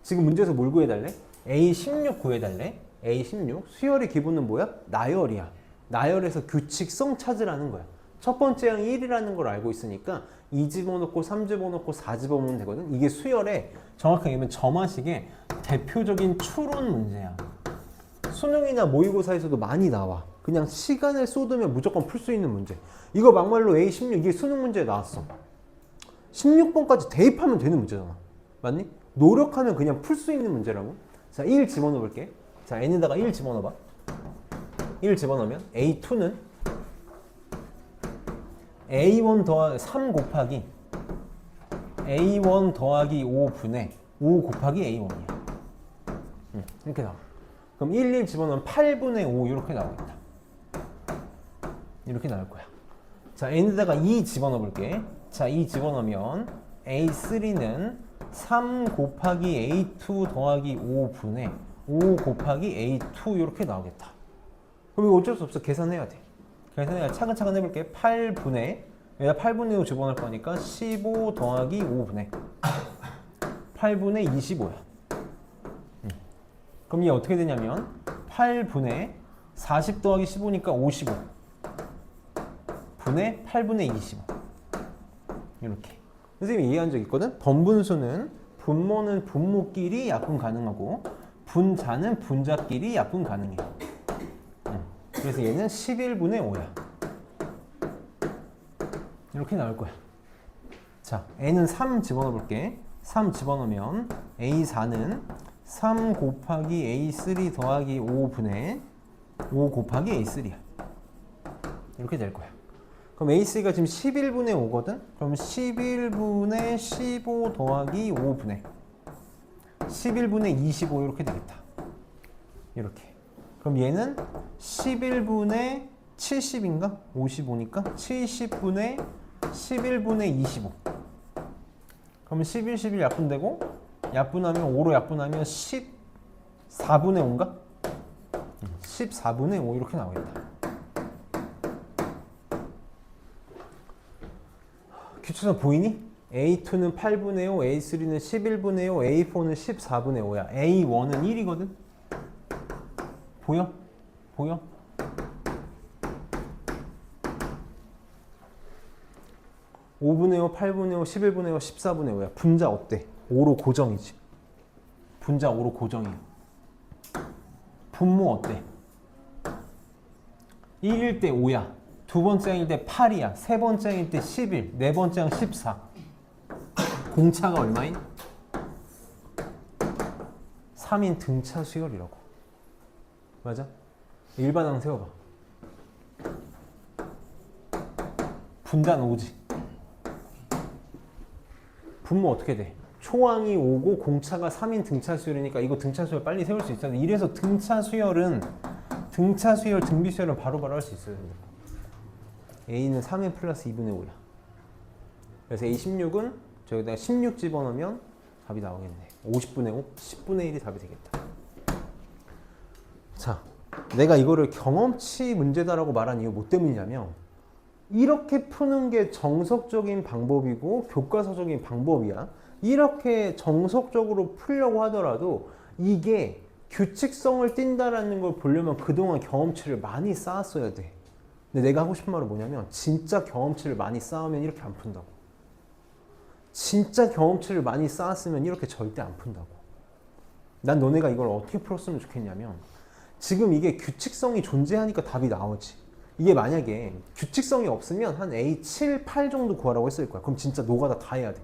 지금 문제에서 뭘 구해달래? A16 구해달래. A16 수열의 기본은 뭐야? 나열이야. 나열에서 규칙성 찾으라는 거야. 첫 번째 항이 1이라는 걸 알고 있으니까 2 집어넣고 3 집어넣고 4 집어넣으면 되거든. 이게 수열의 정확하게 얘기하면 점화식의 대표적인 추론 문제야. 수능이나 모의고사에서도 많이 나와. 그냥 시간을 쏟으면 무조건 풀 수 있는 문제. 이거 막말로 A16 이게 수능 문제에 나왔어. 16번까지 대입하면 되는 문제잖아. 맞니? 노력하면 그냥 풀 수 있는 문제라고. 자, 1 집어넣어 볼게. 자, n에다가 1 집어넣어봐. 1 집어넣으면 A2는 A1 더하기 3 곱하기 A1 더하기 5분의 5 곱하기 A1이야. 이렇게 나와. 그럼 1 집어넣으면 8분의 5 이렇게 나오겠다. 이렇게 나올 거야. 자, n에다가 2 집어넣어 볼게. 자, 2 집어넣으면 A3는 3 곱하기 A2 더하기 5분의 5 곱하기 A2 이렇게 나오겠다. 그럼 이거 어쩔 수 없어. 계산해야 돼. 그래서 내가 차근차근 해볼게. 8분의 여기다 8분의 5 집어넣을 거니까 15 더하기 5분의 8분의 25야. 그럼 이게 어떻게 되냐면 8분의 40 더하기 15니까 55 분의 분의 8분의 25 이렇게. 선생님이 이해한 적 있거든? 번분수는 분모는 분모끼리 약분 가능하고 분자는 분자끼리 약분 가능해. 그래서 얘는 11분의 5야. 이렇게 나올 거야. 자, n은 3 집어넣어 볼게. 3 집어넣으면 a4는 3 곱하기 a3 더하기 5분의 5 곱하기 a3야. 이렇게 될 거야. 그럼 a3가 지금 11분의 5거든? 그럼 11분의 15 더하기 5분의 11분의 25 이렇게 되겠다. 이렇게. 그럼 얘는 11분의 70인가? 55니까 70분의 11분의 25. 그러면 11, 11 약분되고 약분하면 5로 약분하면 14분의 5인가? 14분의 5 이렇게 나오겠다. 규칙선 보이니? A2는 8분의 5, A3는 11분의 5, A4는 14분의 5야. A1은 1이거든? 보여? 보여? (5분의 5, 8분의 5, 11분의 5, 14분의 5야) 분자 어때? 5로 고정이지. 분자 5로 고정이야. 분모 어때? 1일 때 5야. 두 번째일 때 8이야. 세 번째일 때 11. 네 번째는 14. 공차가 얼마인? 3인 등차 수열이라고. 맞아? 일반항 세워봐. 분자는 5지. 분모 어떻게 돼? 초항이 5고 공차가 3인 등차 수열이니까 이거 등차 수열 빨리 세울 수 있어야 돼. 이래서 등차 수열은 등비 수열은 바로바로 할 수 있어야 된다. A는 3n 플러스 2분의 5야. 그래서 A16은 저기다가 16 집어넣으면 답이 나오겠네. 50분의 5, 10분의 1이 답이 되겠다. 자, 내가 이거를 경험치 문제다라고 말한 이유 뭐 때문이냐면 이렇게 푸는 게 정석적인 방법이고 교과서적인 방법이야. 이렇게 정석적으로 풀려고 하더라도 이게 규칙성을 띈다라는 걸 보려면 그동안 경험치를 많이 쌓았어야 돼. 근데 내가 하고 싶은 말은 뭐냐면 진짜 경험치를 많이 쌓으면 이렇게 안 푼다고. 진짜 경험치를 많이 쌓았으면 이렇게 절대 안 푼다고. 난 너네가 이걸 어떻게 풀었으면 좋겠냐면 지금 이게 규칙성이 존재하니까 답이 나오지. 이게 만약에 규칙성이 없으면 한 A7, 8 정도 구하라고 했을 거야. 그럼 진짜 노가다 다 해야 돼.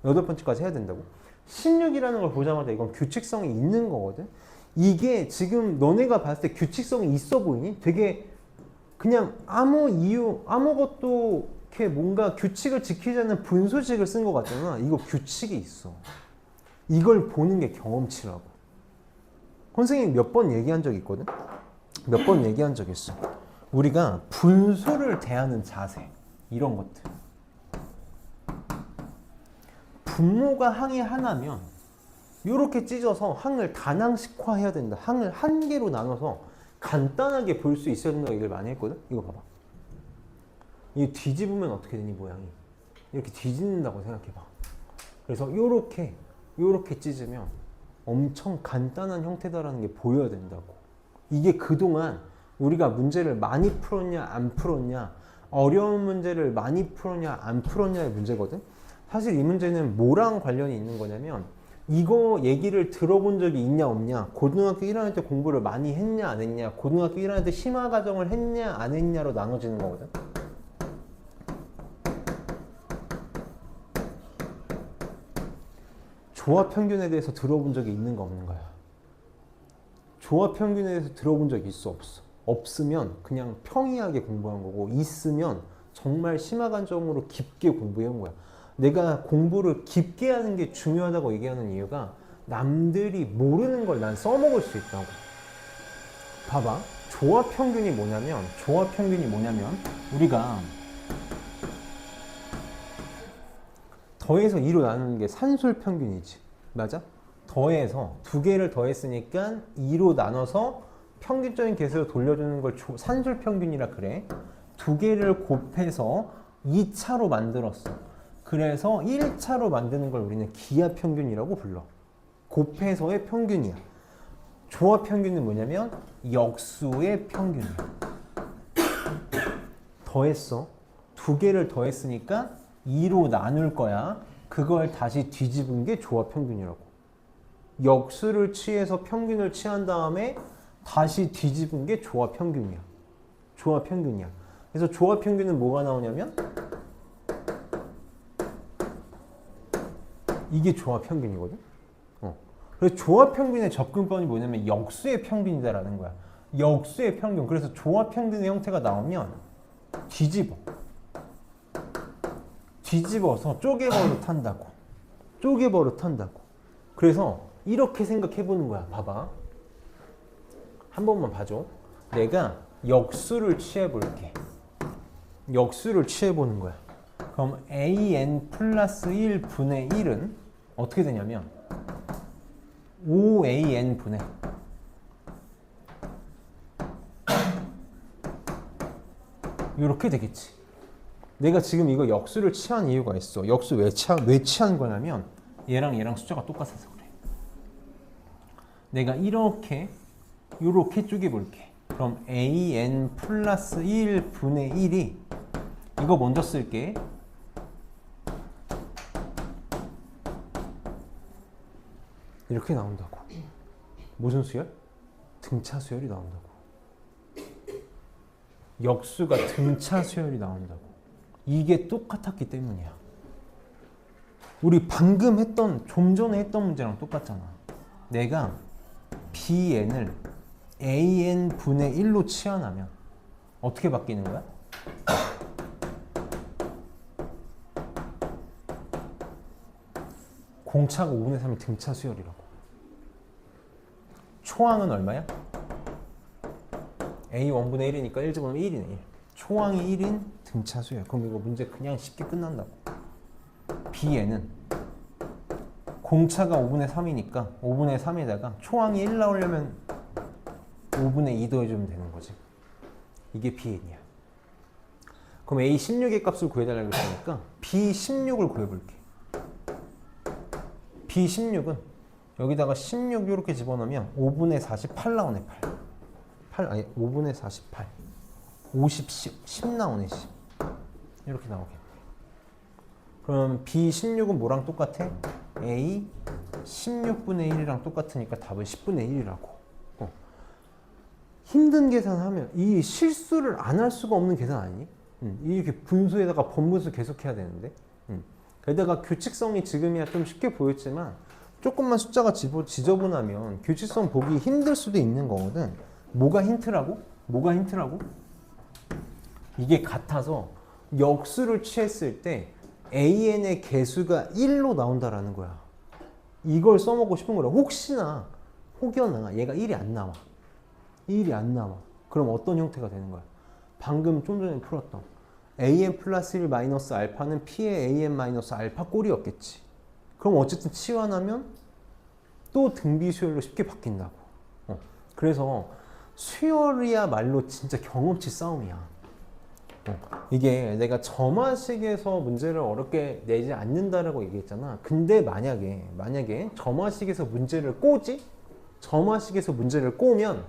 8번째까지 해야 된다고. 16이라는 걸 보자마자 이건 규칙성이 있는 거거든. 이게 지금 너네가 봤을 때 규칙성이 있어 보이니? 되게 그냥 아무 이유, 아무것도 이렇게 뭔가 규칙을 지키자는 분수식을 쓴 것 같잖아. 이거 규칙이 있어. 이걸 보는 게 경험치라고. 선생님이 몇 번 얘기한 적이 있거든? 몇 번 얘기한 적이 있어. 우리가 분수를 대하는 자세, 이런 것들. 분모가 항이 하나면 이렇게 찢어서 항을 단항식화해야 된다. 항을 한 개로 나눠서 간단하게 볼 수 있어야 된다고 얘기를 많이 했거든? 이거 봐봐. 이거 뒤집으면 어떻게 되니, 모양이? 이렇게 뒤집는다고 생각해봐. 그래서 요렇게 찢으면 엄청 간단한 형태다라는 게 보여야 된다고. 이게 그동안 우리가 문제를 많이 풀었냐, 안 풀었냐, 어려운 문제를 많이 풀었냐, 안 풀었냐의 문제거든? 사실 이 문제는 뭐랑 관련이 있는 거냐면 이거 얘기를 들어본 적이 있냐 없냐, 고등학교 1학년 때 공부를 많이 했냐 안 했냐, 고등학교 1학년 때 심화과정을 했냐 안 했냐로 나눠지는 거거든. 조합평균에 대해서 들어본 적이 있는가 없는가요? 조합평균에 대해서 들어본 적이 있어 없어? 없으면 그냥 평이하게 공부한 거고, 있으면 정말 심화과정으로 깊게 공부해온 거야. 내가 공부를 깊게 하는 게 중요하다고 얘기하는 이유가 남들이 모르는 걸 난 써먹을 수 있다고. 봐봐. 조합평균이 뭐냐면 우리가 더해서 2로 나누는 게 산술평균이지. 맞아? 더해서 두 개를 더했으니까 2로 나눠서 평균적인 개수로 돌려주는 걸 산술평균이라 그래. 두 개를 곱해서 2차로 만들었어. 그래서 1차로 만드는 걸 우리는 기하평균이라고 불러. 곱해서의 평균이야. 조합평균은 뭐냐면 역수의 평균이야. 더했어. 두 개를 더했으니까 2로 나눌 거야. 그걸 다시 뒤집은 게 조합 평균이라고. 역수를 취해서 평균을 취한 다음에 다시 뒤집은 게 조합 평균이야. 조합 평균이야. 그래서 조합 평균은 뭐가 나오냐면 이게 조합 평균이거든. 그래서 조합 평균의 접근권이 뭐냐면 역수의 평균이다라는 거야. 역수의 평균. 그래서 조합 평균의 형태가 나오면 뒤집어서 쪼개버릇한다고. 쪼개버릇한다고. 그래서 이렇게 생각해 보는 거야. 봐봐. 한 번만 봐줘. 내가 역수를 취해 볼게. 역수를 취해 보는 거야. 그럼 an 플러스 1분의 1은 어떻게 되냐면 5an 분의 이렇게 되겠지. 내가 지금 이거 역수를 취한 이유가 있어. 역수 왜 취한 거냐면 얘랑 숫자가 똑같아서 그래. 내가 이렇게 쪼개 볼게. 그럼 an 플러스 1분의 1이 이거 먼저 쓸게. 이렇게 나온다고. 무슨 수열? 등차 수열이 나온다고. 역수가 등차 수열이 나온다고. 이게 똑같았기 때문이야. 우리 방금 했던, 좀 전에 했던 문제랑 똑같잖아. 내가 bn을 an 분의 1로 치환하면 어떻게 바뀌는 거야? 공차가 5분의 3이 등차 수열이라고. 초항은 얼마야? a 1분의 1이니까 1 집어넣으면 1이네. 1. 초항이 1인 등차 수열. 그럼 이거 문제 그냥 쉽게 끝난다고. bn은 공차가 5분의 3이니까 5분의 3에다가 초항이 1 나오려면 5분의 2 더해주면 되는 거지. 이게 bn이야. 그럼 a 16의 값을 구해달라고 했으니까 b 16을 구해볼게. b 16은 여기다가 16 이렇게 집어넣으면 5분의 48 나오네. 8 5분의 48 50, 10 나오네. 10 이렇게 나오겠네. 그럼 b 16은 뭐랑 똑같아? a 16분의 1이랑 똑같으니까 답은 10분의 1이라고. 힘든 계산하면 이 실수를 안 할 수가 없는 계산 아니니? 이렇게 분수에다가 번분수 계속 해야 되는데. 게다가 규칙성이 지금이야 좀 쉽게 보였지만 조금만 숫자가 지저분하면 규칙성 보기 힘들 수도 있는 거거든. 뭐가 힌트라고? 뭐가 힌트라고? 이게 같아서 역수를 취했을 때 an의 개수가 1로 나온다라는 거야. 이걸 써먹고 싶은 거야. 혹시나 혹여나 얘가 1이 안 나와. 1이 안 나와. 그럼 어떤 형태가 되는 거야? 방금 좀 전에 풀었던 an 플러스 1 마이너스 알파는 p의 an 마이너스 알파 꼴이었겠지. 그럼 어쨌든 치환하면 또 등비수열로 쉽게 바뀐다고. 그래서 수열이야말로 진짜 경험치 싸움이야. 이게 내가 점화식에서 문제를 어렵게 내지 않는다라고 얘기했잖아. 근데 만약에 점화식에서 문제를 꼬지? 점화식에서 문제를 꼬면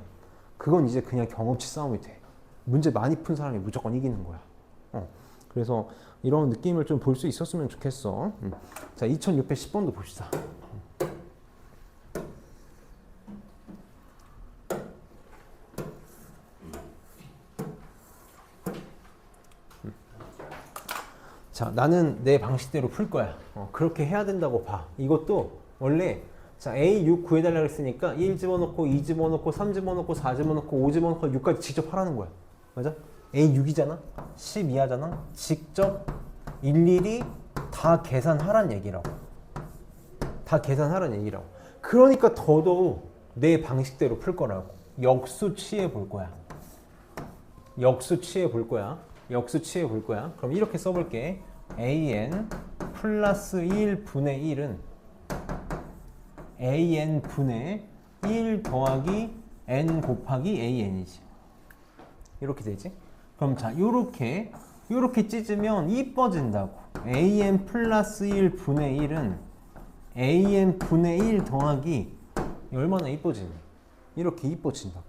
그건 이제 그냥 경험치 싸움이 돼. 문제 많이 푼 사람이 무조건 이기는 거야. 그래서 이런 느낌을 좀 볼 수 있었으면 좋겠어. 자, 2610번도 봅시다. 자, 나는 내 방식대로 풀 거야. 그렇게 해야 된다고 봐. 이것도 원래 자, A 6 구해달라고 했으니까 1 집어넣고 2 집어넣고 3 집어넣고 4 집어넣고 5 집어넣고 6까지 직접 하라는 거야. 맞아? A 6이잖아? 12 하잖아? 직접 일일이 다 계산하란 얘기라고. 다 계산하란 얘기라고. 그러니까 더더욱 내 방식대로 풀 거라고. 역수 취해 볼 거야. 역수 취해 볼 거야. 역수 취해 볼 거야. 그럼 이렇게 써볼게. an 플러스 1분의 1은 an 분의 1 더하기 n 곱하기 an이지. 이렇게 되지? 그럼 자, 요렇게 찢으면 이뻐진다고. an 플러스 1분의 1은 an 분의 1 더하기 얼마나 이뻐지니? 이렇게 이뻐진다고.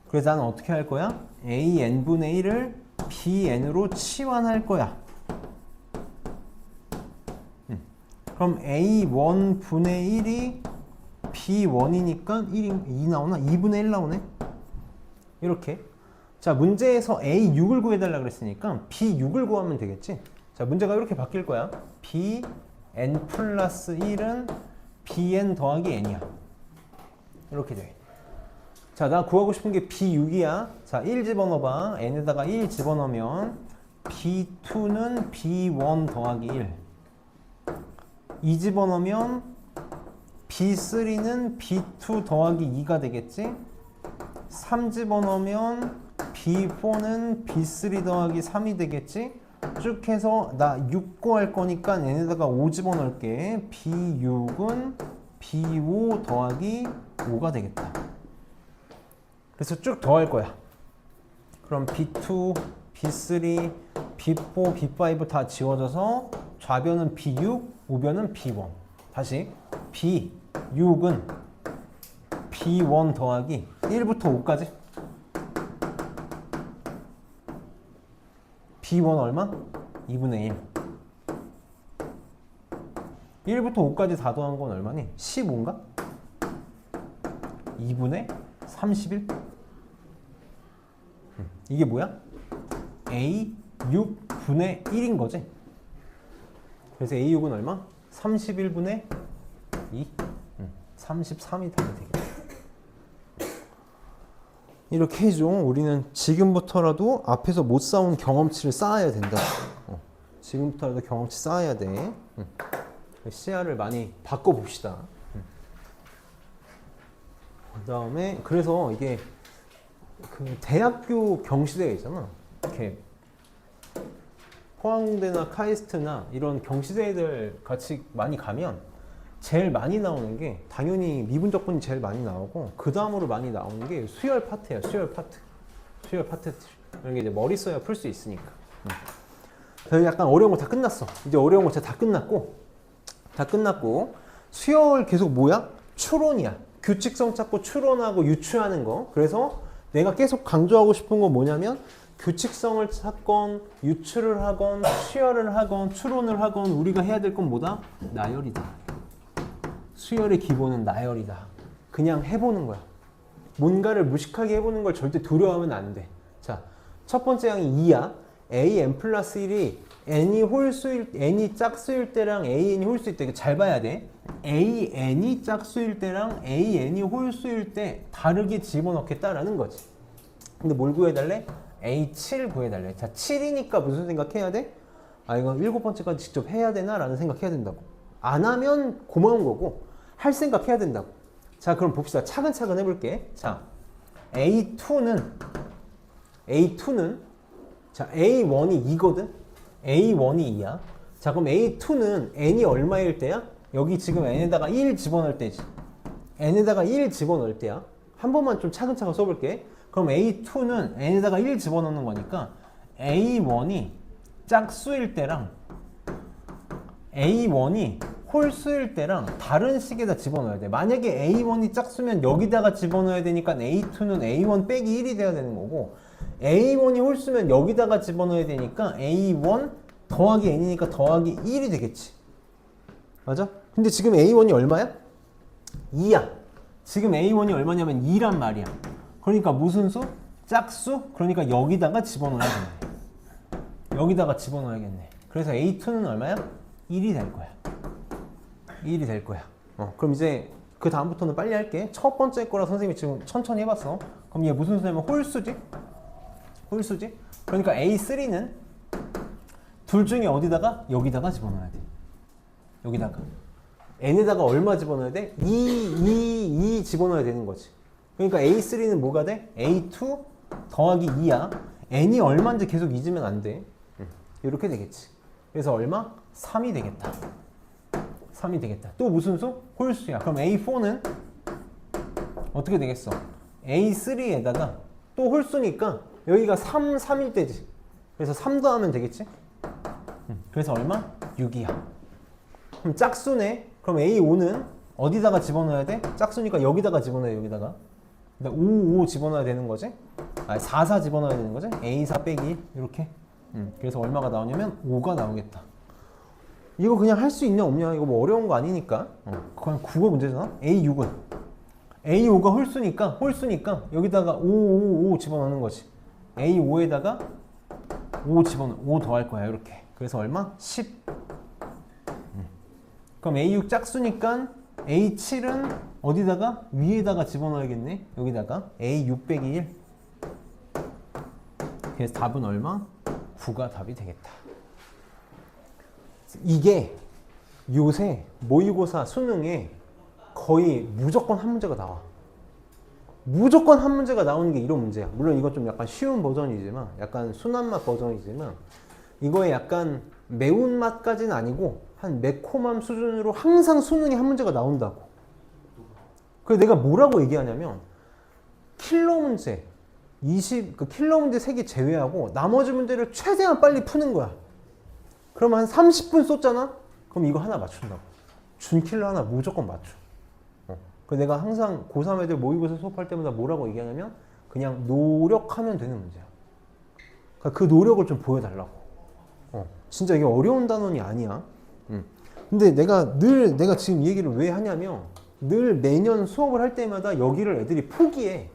그래서 나는 어떻게 할 거야? an 분의 1을 bn으로 치환할 거야. 그럼 a1 분의 1이 b1이니까 2 나오나? 2분의 1 나오네? 이렇게. 자, 문제에서 a6을 구해달라 그랬으니까 b6을 구하면 되겠지? 자, 문제가 이렇게 바뀔 거야. bn 플러스 1은 bn 더하기 n이야. 이렇게 돼. 자, 나 구하고 싶은 게 b6이야. 자, 1 집어넣어봐. n에다가 1 집어넣으면 b2는 b1 더하기 1. 2 집어넣으면 b3는 b2 더하기 2가 되겠지? 3 집어넣으면 b4는 b3 더하기 3이 되겠지? 쭉 해서 나 6 구할 거니까 n에다가 5 집어넣을게. b6은 b5 더하기 5가 되겠다. 그래서 쭉 더할 거야. 그럼 b2, b3, b4, b5 다 지워져서 좌변은 b6, 우변은 b1. 다시 b6은 b1 더하기 1부터 5까지. b1 얼마? 2분의 1. 1부터 5까지 다 더한 건 얼마니? 15인가? 2분의 31? 이게 뭐야? a6분의 1인 거지? 그래서 a6은 얼마? 31분의 2? 33이 되면 되겠다. 이렇게 해줘. 우리는 지금부터라도 앞에서 못 쌓은 경험치를 쌓아야 된다. 지금부터라도 경험치 쌓아야 돼. 시야를 많이 바꿔봅시다. 그 다음에 그래서 이게 그 대학교 경시대회 있잖아. 이렇게 포항대나 카이스트나 이런 경시대회들 같이 많이 가면 제일 많이 나오는 게 당연히 미분적분이 제일 많이 나오고 그 다음으로 많이 나오는 게 수열 파트야. 수열 파트. 수열 파트. 이런 게 이제 머리 써야 풀 수 있으니까. 그래서 약간 어려운 거 다 끝났어. 이제 어려운 거 진짜 다 끝났고 수열 계속 뭐야? 추론이야. 규칙성 찾고 추론하고 유추하는 거. 그래서 내가 계속 강조하고 싶은 건 뭐냐면 규칙성을 찾건 유추를 하건 수열을 하건 추론을 하건 우리가 해야 될 건 뭐다? 나열이다. 수열의 기본은 나열이다. 그냥 해보는 거야. 뭔가를 무식하게 해보는 걸 절대 두려워하면 안 돼. 자, 첫 번째 항이 2야. an 플러스 1이 n이 홀수일, n이 짝수일 때랑 an이 홀수일 때 이거 잘 봐야 돼. an이 짝수일 때랑 an이 홀수일 때 다르게 집어넣겠다라는 거지. 근데 뭘 구해달래? a7 구해달래. 자, 7이니까 무슨 생각해야 돼? 아, 이거 7번째까지 직접 해야 되나? 라는 생각해야 된다고. 안 하면 고마운 거고 할 생각 해야 된다고. 자, 그럼 봅시다. 차근차근 해볼게. 자, A2는 자, A1이 2거든? A1이 2야. 자, 그럼 A2는 n이 얼마일 때야? 여기 지금 n에다가 1 집어넣을 때지. n에다가 1 집어넣을 때야. 한 번만 좀 차근차근 써볼게. 그럼 A2는 n에다가 1 집어넣는 거니까 A1이 짝수일 때랑 A1이 홀수일 때랑 다른 식에다 집어넣어야 돼. 만약에 A1이 짝수면 여기다가 집어넣어야 되니까 A2는 A1 빼기 1이 돼야 되는 거고 A1이 홀수면 여기다가 집어넣어야 되니까 A1 더하기 n이니까 더하기 1이 되겠지. 맞아? 근데 지금 A1이 얼마야? 2야. 지금 A1이 얼마냐면 2란 말이야. 그러니까 무슨 수? 짝수? 그러니까 여기다가 집어넣어야겠네. 여기다가 집어넣어야겠네. 그래서 A2는 얼마야? 1이 될 거야. 1이 될 거야. 그럼 이제 그 다음부터는 빨리 할게. 첫 번째 거라 선생님이 지금 천천히 해봤어. 그럼 얘 무슨 수냐면 홀수지? 홀수지? 그러니까 A3는 둘 중에 어디다가? 여기다가 집어넣어야 돼. 여기다가. n에다가 얼마 집어넣어야 돼? 2 집어넣어야 되는 거지. 그러니까 A3는 뭐가 돼? A2 더하기 2야. n이 얼마인지 계속 잊으면 안 돼. 이렇게 되겠지. 그래서 얼마? 3이 되겠다. 3이 되겠다. 또 무슨 수? 홀수야. 그럼 A4는 어떻게 되겠어? A3에다가 또 홀수니까 여기가 3일 때지. 그래서 3 더하면 되겠지? 그래서 얼마? 6이야. 그럼 짝수네. 그럼 A5는 어디다가 집어넣어야 돼? 짝수니까 여기다가 집어넣어요. 여기다가. 5 집어넣어야 되는 거지? 아, 4, 4 집어넣어야 되는 거지? A4 빼기 1 이렇게. 그래서 얼마가 나오냐면 5가 나오겠다. 이거 그냥 할 수 있냐 없냐 이거 뭐 어려운 거 아니니까 그냥 국어 문제잖아. A6은 A5가 홀수니까 여기다가 5 집어넣는 거지. A5에다가 5 더할 거야 이렇게. 그래서 얼마? 10. 그럼 A6 짝수니까 A7은 어디다가? 위에다가 집어넣어야겠네. 여기다가 A6 빼기 1. 그래서 답은 얼마? 9가 답이 되겠다. 이게 요새 모의고사 수능에 거의 무조건 한 문제가 나와. 무조건 한 문제가 나오는 게 이런 문제야. 물론 이건 좀 약간 쉬운 버전이지만, 약간 순한 맛 버전이지만, 이거에 약간 매운맛까지는 아니고 한 매콤함 수준으로 항상 수능에 한 문제가 나온다고. 그래서 내가 뭐라고 얘기하냐면 킬러 문제 그 킬러 문제 3개 제외하고 나머지 문제를 최대한 빨리 푸는 거야. 그러면 한 30분 썼잖아? 그럼 이거 하나 맞춘다고. 준킬러 하나 무조건 맞춰. 그래서 내가 항상 고3 애들 모의고사 수업할 때마다 뭐라고 얘기하냐면 그냥 노력하면 되는 문제야. 그러니까 그 노력을 좀 보여달라고. 진짜 이게 어려운 단원이 아니야. 근데 내가 지금 이 얘기를 왜 하냐면 늘 매년 수업을 할 때마다 여기를 애들이 포기해.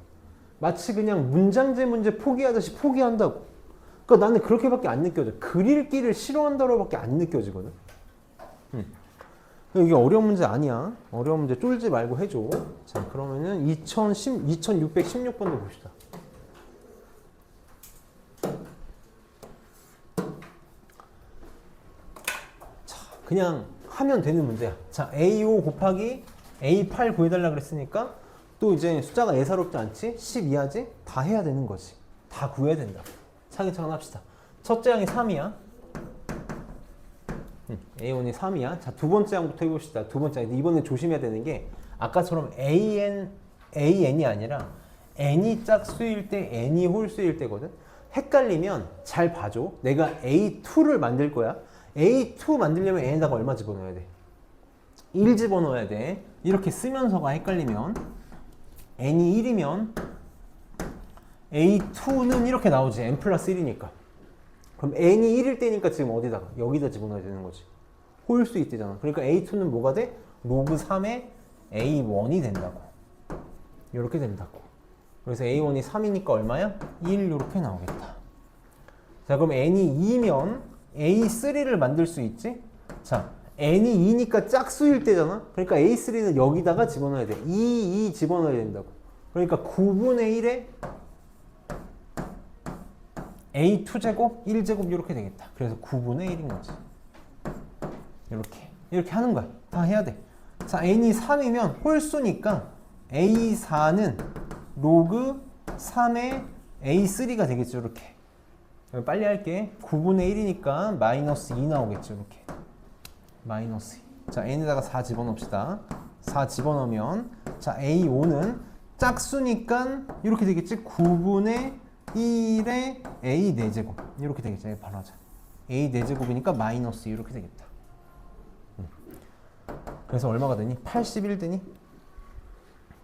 마치 그냥 문장제 문제 포기하듯이 포기한다고. 그러니까 나는 그렇게밖에 안 느껴져. 그릴 길을 싫어한다로밖에 안 느껴지거든. 이게 어려운 문제 아니야. 어려운 문제 쫄지 말고 해줘. 자, 그러면은 2616번도 봅시다. 자, 그냥 하면 되는 문제야. 자, A5 곱하기 A8 구해달라 그랬으니까 또 이제 숫자가 예사롭지 않지? 10 이하지? 다 해야 되는 거지. 다 구해야 된다. 차근차근 합시다. 첫째 항이 3이야. A1이 3이야. 자, 두 번째 항부터 해봅시다. 두 번째 항. 이번에 조심해야 되는 게 아까처럼 AN이 아니라 N이 짝수일 때 N이 홀수일 때거든. 헷갈리면 잘 봐줘. 내가 A2를 만들 거야. A2 만들려면 N에다가 얼마 집어넣어야 돼? 1 집어넣어야 돼. 이렇게 쓰면서가 헷갈리면 N이 1이면 A2는 이렇게 나오지. N 플러스 1이니까. 그럼 N이 1일 때니까 지금 어디다가? 여기다 집어넣어야 되는 거지. 홀수 있대잖아. 그러니까 A2는 뭐가 돼? 로그 3의 A1이 된다고. 이렇게 된다고. 그래서 A1이 3이니까 얼마야? 1 이렇게 나오겠다. 자, 그럼 N이 2면 A3를 만들 수 있지? 자, N이 2니까 짝수일 때잖아? 그러니까 A3는 여기다가 집어넣어야 돼. 2 집어넣어야 된다고. 그러니까 9분의 1에 A2제곱, 1제곱 이렇게 되겠다. 그래서 9분의 1인 거지. 이렇게 하는 거야. 다 해야 돼. 자, N이 3이면 홀수니까 A4는 로그 3의 A3가 되겠죠. 이렇게. 빨리 할게. 9분의 1이니까 마이너스 2 나오겠죠. 이렇게. 마이너스 2. 자, N에다가 4 집어넣읍시다. 4 집어넣으면 자, A5는 짝수니까 이렇게 되겠지. 9분의 1의 A 4제곱 이렇게 되겠죠. 바로 하자. A 4제곱이니까 마이너스 2 이렇게 되겠다. 그래서 얼마가 되니? 81 되니?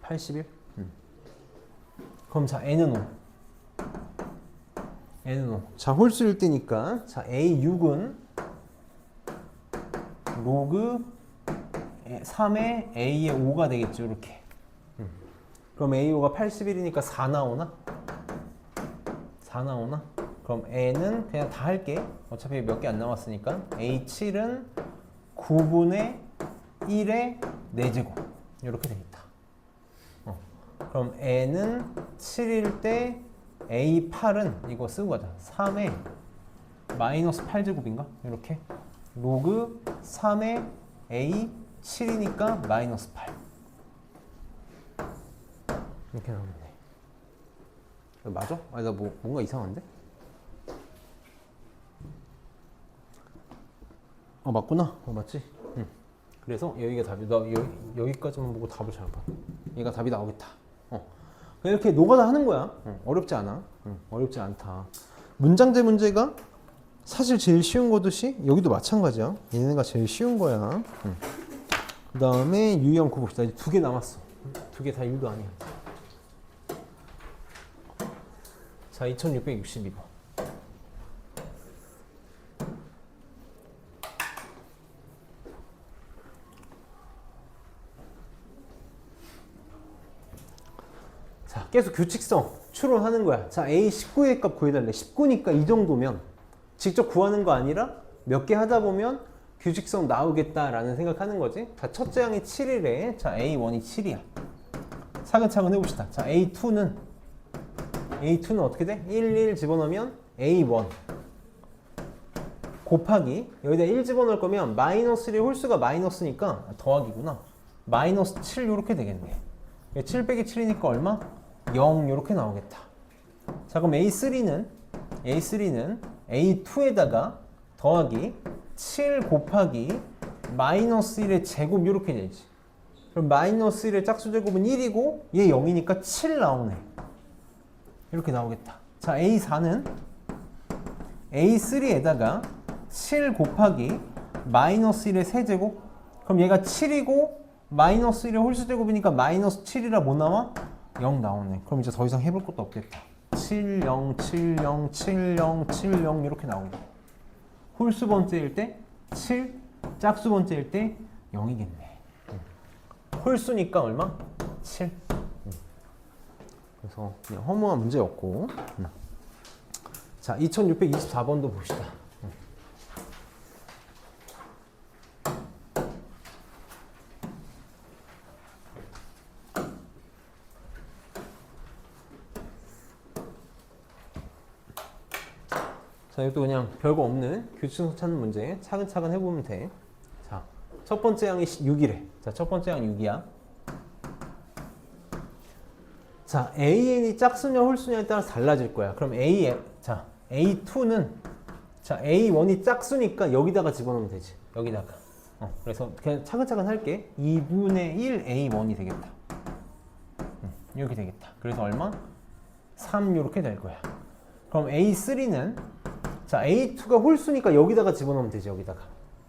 81? 그럼 자, N은 5. N은 5. 자, 홀수일 때니까 자, A6은 로그 3의 A의 5가 되겠죠. 이렇게. 그럼 A5가 81이니까 4 나오나? 4 나오나? 그럼 N은 그냥 다 할게. 어차피 몇 개 안 남았으니까. A7은 9분의 1의 4제곱. 이렇게 되겠다. 그럼 N은 7일 때 A8은 이거 쓰고 가자. 3의 마이너스 8제곱인가? 이렇게. 로그 3의 A7이니까 마이너스 8. 이렇게 나오겠네. 맞아? 아니 나 뭔가 이상한데? 맞구나. 맞지? 응. 그래서 여기가 답이 나 여기까지만 보고 답을 잘 봐. 얘가 답이 나오겠다. 이렇게 노가다 하는 거야. 어렵지 않아. 어렵지 않다. 문장제 문제가 사실 제일 쉬운 거듯이 여기도 마찬가지야. 얘네가 제일 쉬운 거야. 그 다음에 유형 9 봅시다. 2개 남았어. 2개 다 1도 아니야. 자, 2662번. 자, 계속 규칙성 추론하는 거야. 자, A 19의 값 구해달래. 19니까 이 정도면 직접 구하는 거 아니라 몇 개 하다 보면 규칙성 나오겠다라는 생각하는 거지. 자, 첫째 항이 7이래. 자, A1이 7이야. 차근차근 해봅시다. 자, A2는 어떻게 돼? 1, 1 집어넣으면 A1 곱하기 여기다 1 집어넣을 거면 마이너스 1의 홀수가 마이너스니까 더하기구나. 마이너스 7 이렇게 되겠네. 7 빼기 7이니까 얼마? 0 이렇게 나오겠다. 자, 그럼 A3는 A2에다가 더하기 7 곱하기 마이너스 1의 제곱 이렇게 되지. 그럼 마이너스 1의 짝수 제곱은 1이고 얘 0이니까 7 나오네. 이렇게 나오겠다. 자, A4는 A3에다가 7 곱하기 마이너스 1의 세제곱. 그럼 얘가 7이고 마이너스 1의 홀수 제곱이니까 마이너스 7이라 뭐 나와? 0 나오네. 그럼 이제 더 이상 해볼 것도 없겠다. 7, 0, 7, 0, 7, 0, 7, 0 이렇게 나오겠다. 홀수 번째일 때 7, 짝수 번째일 때 0이겠네. 홀수니까 얼마? 7. 그래서 그냥 허무한 문제였고. 자, 2624번도 봅시다. 자, 이것도 그냥 별거 없는 규칙성 찾는 문제 차근차근 해보면 돼. 자, 첫 번째 항이 6이래. 자, 첫 번째 항 6이야. 자, AN이 짝수냐 홀수냐에 따라서 달라질 거야. 그럼 A2는 자, A1이 짝수니까 여기다가 집어넣으면 되지. 여기다가. 그래서 그냥 차근차근 할게. 2분의 1 A1이 되겠다. 이렇게 되겠다. 그래서 얼마? 3 이렇게 될 거야. 그럼 A3는 자, A2가 홀수니까 여기다가 집어넣으면 되지.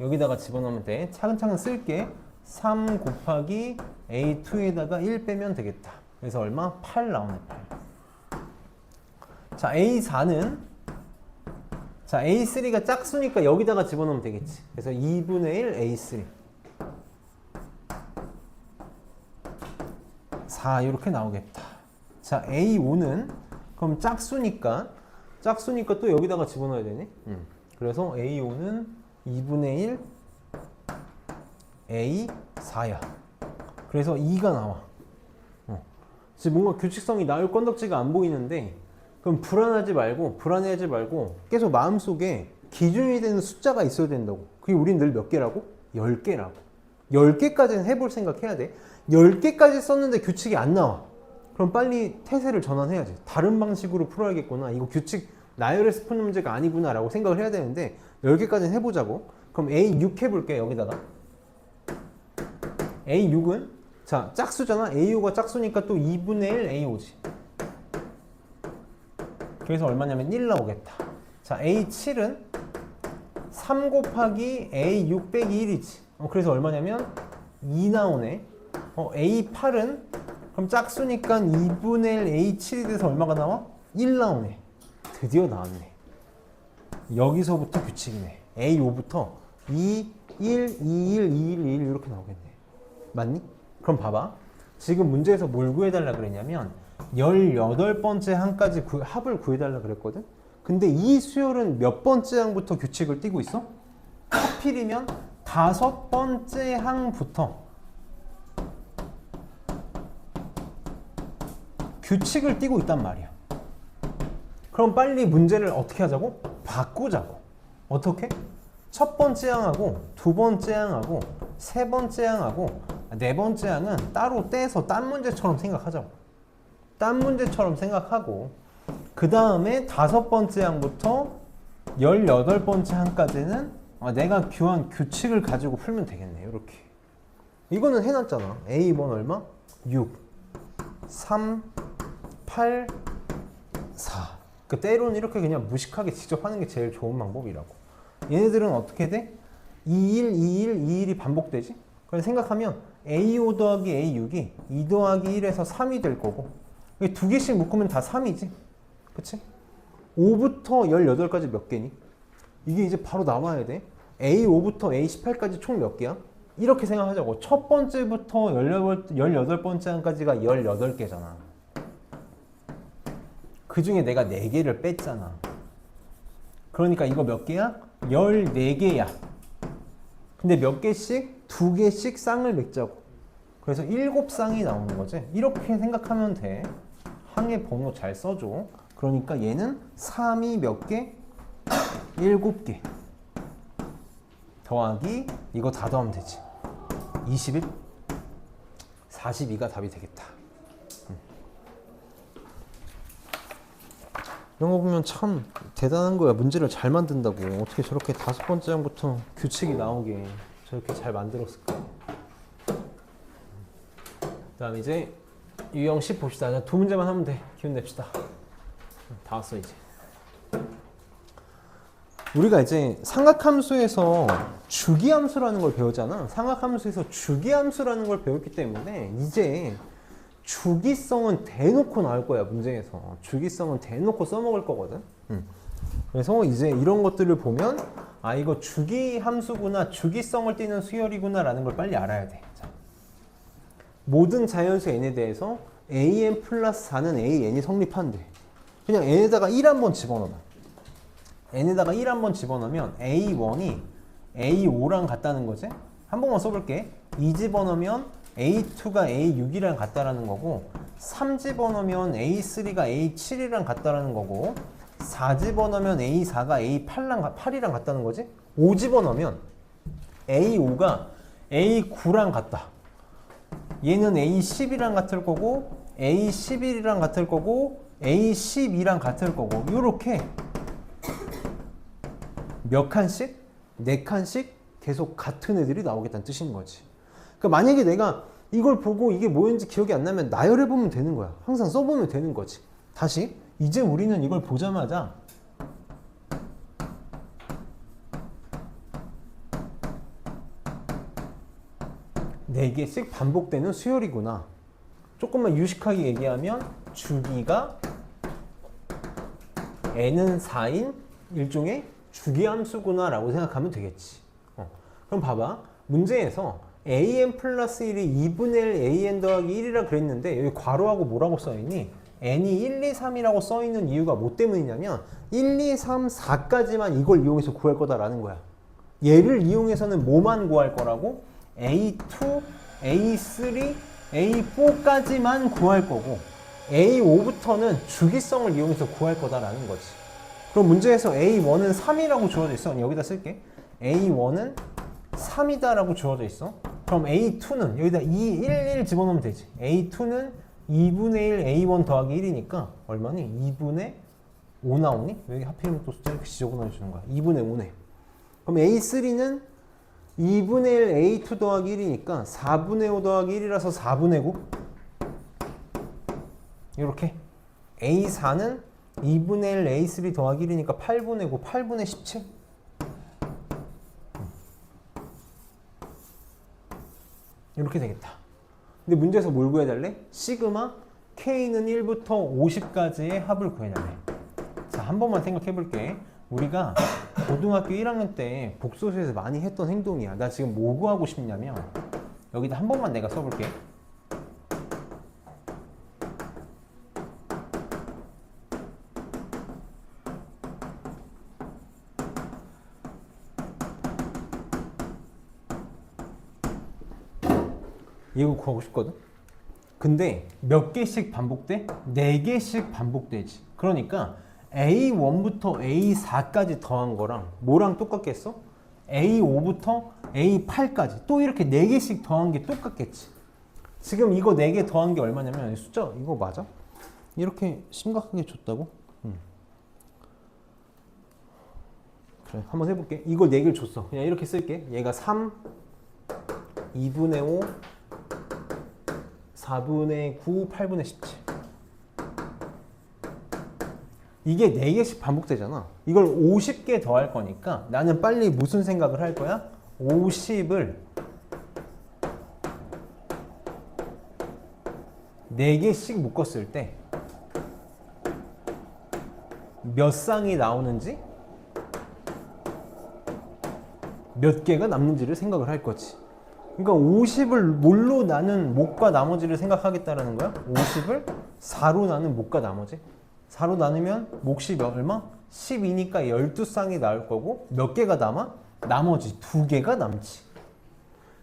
여기다가 집어넣으면 돼. 차근차근 쓸게. 3 곱하기 A2에다가 1 빼면 되겠다. 그래서 얼마? 8 나오네. 8. 자, A4는 자, A3가 짝수니까 여기다가 집어넣으면 되겠지. 그래서 2분의 1 A3 4 이렇게 나오겠다. 자, A5는 그럼 짝수니까 또 여기다가 집어넣어야 되네. 그래서 A5는 2분의 1 A4야. 그래서 2가 나와. 지금 뭔가 규칙성이 나올 건덕지가 안 보이는데, 그럼 불안해하지 말고 계속 마음속에 기준이 되는 숫자가 있어야 된다고. 그게 우린 늘 몇 개라고? 10개라고. 10개까지는 해볼 생각 해야 돼. 10개까지 썼는데 규칙이 안 나와. 그럼 빨리 태세를 전환해야지. 다른 방식으로 풀어야겠구나. 이거 규칙 나열해서 푸는 문제가 아니구나 라고 생각을 해야 되는데 10개까지는 해보자고. 그럼 A6 해볼게. 여기다가 A6은 자, 짝수잖아. A5가 짝수니까 또 2분의 1 A5지. 그래서 얼마냐면 1 나오겠다. 자, A7은 3 곱하기 A6 빼기 1이지. 그래서 얼마냐면 2 나오네. A8은 그럼 짝수니까 2분의 1 A7이 돼서 얼마가 나와? 1 나오네. 드디어 나왔네. 여기서부터 규칙이네. A5부터 2, 1, 2, 1, 2, 1, 2, 1 이렇게 나오겠네. 맞니? 그럼 봐봐. 지금 문제에서 뭘 구해달라 그랬냐면 18번째 항까지 합을 구해달라 그랬거든? 근데 이 수열은 몇 번째 항부터 규칙을 띠고 있어? 하필이면 5번째 항부터 규칙을 띠고 있단 말이야. 그럼 빨리 문제를 어떻게 하자고? 바꾸자고. 어떻게? 첫 번째 항하고 두 번째 항하고 세 번째 항하고 네 번째 항은 따로 떼서 딴 문제처럼 생각하자고. 딴 문제처럼 생각하고 그 다음에 5번째 항부터 18번째 항까지는 내가 교환 규칙을 가지고 풀면 되겠네. 이렇게. 이거는 해놨잖아. A1 얼마? 6, 3, 8, 4. 그 때로는 이렇게 그냥 무식하게 직접 하는 게 제일 좋은 방법이라고. 얘네들은 어떻게 돼? 2, 1, 2, 1, 2, 1이 반복되지? 그래서 생각하면 A5 더하기 A6이 2 더하기 1에서 3이 될 거고 두 개씩 묶으면 다 3이지. 그치? 5부터 18까지 몇 개니? 이게 이제 바로 나와야 돼. A5부터 A18까지 총 몇 개야? 이렇게 생각하자고. 첫 번째부터 18번째까지가 18개잖아. 그 중에 내가 4개를 뺐잖아. 그러니까 이거 몇 개야? 14개야. 근데 몇 개씩? 2개씩 쌍을 맺자고. 그래서 7쌍이 나오는 거지. 이렇게 생각하면 돼. 항의 번호 잘 써줘. 그러니까 얘는 3이 몇 개? 7개. 더하기 이거 다 더하면 되지. 21? 42가 답이 되겠다. 이런 거 보면 참 대단한 거야. 문제를 잘 만든다고. 어떻게 저렇게 5번째 장부터 규칙이 나오게 저렇게 잘 만들었을까. 그 다음 이제 유형 10 봅시다. 2문제만 하면 돼. 기운 냅시다. 다 왔어 이제. 우리가 이제 삼각함수에서 주기함수라는 걸 배우잖아. 삼각함수에서 주기함수라는 걸 배웠기 때문에 이제 주기성은 대놓고 나올 거야. 문제에서 주기성은 대놓고 써먹을 거거든. 그래서 이제 이런 것들을 보면 아 이거 주기함수구나, 주기성을 띠는 수열이구나 라는 걸 빨리 알아야 돼. 자, 모든 자연수 n에 대해서 an 플러스 4는 an이 성립한대. 그냥 n에다가 1 한번 집어넣어. n에다가 1 한번 집어넣으면 a1이 a5랑 같다는 거지. 한 번만 써볼게. 2 집어넣으면 a2가 a6이랑 같다라는 거고, 3 집어넣으면 a3가 a7이랑 같다라는 거고, 4 집어넣으면 a4가 a8이랑 같다는 거지. 5 집어넣으면 a5가 a9랑 같다. 얘는 a10이랑 같을 거고, a11이랑 같을 거고, a12랑 같을 거고, 요렇게 몇 칸씩? 4칸씩 계속 같은 애들이 나오겠다는 뜻인 거지. 그러니까 만약에 내가 이걸 보고 이게 뭐였는지 기억이 안 나면 나열해보면 되는 거야. 항상 써보면 되는 거지. 다시 이제 우리는 이걸 보자마자 네 개씩 반복되는 수열이구나. 조금만 유식하게 얘기하면 주기가 n은 4인 일종의 주기함수구나 라고 생각하면 되겠지. 그럼 봐봐. 문제에서 an 플러스 1이 2분의 1 an 더하기 1이라 그랬는데 여기 괄호하고 뭐라고 써있니? n이 1, 2, 3이라고 써있는 이유가 뭐 때문이냐면 1, 2, 3, 4까지만 이걸 이용해서 구할 거다라는 거야. 얘를 이용해서는 뭐만 구할 거라고? A2, A3, A4까지만 구할 거고 A5부터는 주기성을 이용해서 구할 거다라는 거지. 그럼 문제에서 A1은 3이라고 주어져 있어. 여기다 쓸게. A1은 3이다라고 주어져 있어. 그럼 A2는 여기다 2, 1, 1 집어넣으면 되지. A2는 2분의 1 A1 더하기 1이니까 얼마니? 2분의 5 나오니? 왜 하필이면 또 숫자 이렇게 지저분하게 주는 거야? 2분의 5네. 그럼 A3는 2분의 1 A2 더하기 1이니까 4분의 5 더하기 1이라서 4분의 9. 이렇게. A4는 2분의 1 A3 더하기 1이니까 8분의 9, 8분의 17. 이렇게 되겠다. 근데 문제에서 뭘 구해달래? 시그마 K는 1부터 50까지의 합을 구해달래. 자, 한 번만 생각해 볼게. 우리가 고등학교 1학년 때 복소수에서 많이 했던 행동이야. 나 지금 뭐 구하고 싶냐면 여기다 한 번만 내가 써볼게. 이거 구하고 싶거든? 근데 몇 개씩 반복돼? 4개씩 반복되지. 그러니까 A1부터 A4까지 더한 거랑 뭐랑 똑같겠어? A5부터 A8까지 또 이렇게 4개씩 더한 게 똑같겠지. 지금 이거 4개 더한 게 얼마냐면 숫자 이거 맞아? 이렇게 심각하게 줬다고? 그래 한번 해볼게. 이거 4개를 줬어. 그냥 이렇게 쓸게. 얘가 3, 2분의 5, 4분의 9, 8분의 17. 이게 4개씩 반복되잖아. 이걸 50개 더할 거니까 나는 빨리 무슨 생각을 할 거야? 50을 4개씩 묶었을 때 몇 쌍이 나오는지 몇 개가 남는지를 생각을 할 거지. 그러니까 50을 뭘로 나눈 목과 나머지를 생각하겠다라는 거야. 50을 4로 나눈 목과 나머지. 4로 나누면 몫이 얼마? 10이니까 12쌍이 나올 거고 몇 개가 남아? 나머지 2개가 남지.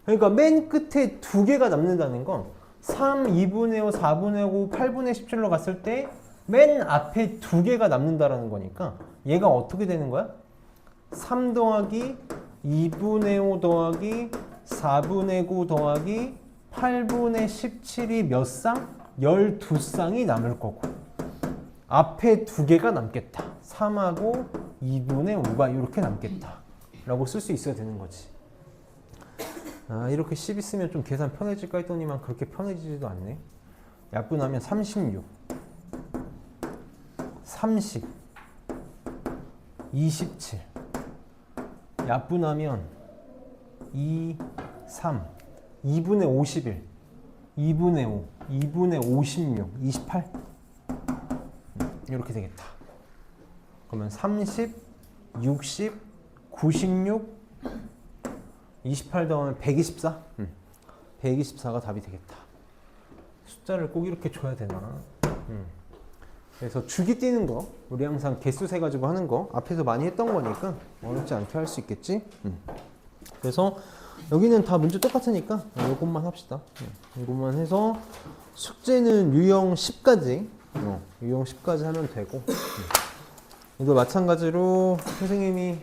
그러니까 맨 끝에 2개가 남는다는 건 3, 2분의 5, 4분의 5, 8분의 17로 갔을 때 맨 앞에 2개가 남는다라는 거니까 얘가 어떻게 되는 거야? 3 더하기 2분의 5 더하기 4분의 9 더하기 8분의 17이 몇 쌍? 12쌍이 남을 거고 앞에 2개가 남겠다. 3하고 2분의 5가 이렇게 남겠다 라고 쓸 수 있어야 되는 거지. 아, 이렇게 10 있으면 좀 계산 편해질까 했더니만 그렇게 편해지지도 않네. 약분하면 36 30 27 약분하면 2 3 2분의 51 2분의 5 2분의 56 28 이렇게 되겠다. 그러면 30 60 96 28 더하면 124 124가 답이 되겠다. 숫자를 꼭 이렇게 줘야 되나. 그래서 주기 띄는 거 우리 항상 개수 세 가지고 하는 거 앞에서 많이 했던 거니까 어렵지 않게 할 수 있겠지. 그래서 여기는 다 문제 똑같으니까 이것만 합시다. 이것만 해서 숙제는 유형 10까지 유형 10까지 하면 되고 이거 마찬가지로 선생님이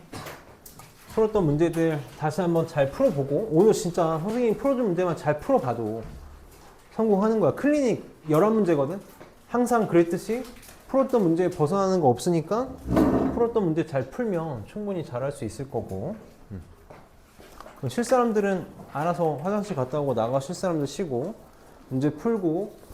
풀었던 문제들 다시 한번 잘 풀어보고 오늘 진짜 선생님이 풀어준 문제만 잘 풀어봐도 성공하는 거야. 클리닉 11문제거든. 항상 그랬듯이 풀었던 문제에 벗어나는 거 없으니까 풀었던 문제 잘 풀면 충분히 잘할 수 있을 거고 쉴 사람들은 알아서 화장실 갔다 오고 나가 쉴 사람들 쉬고 문제 풀고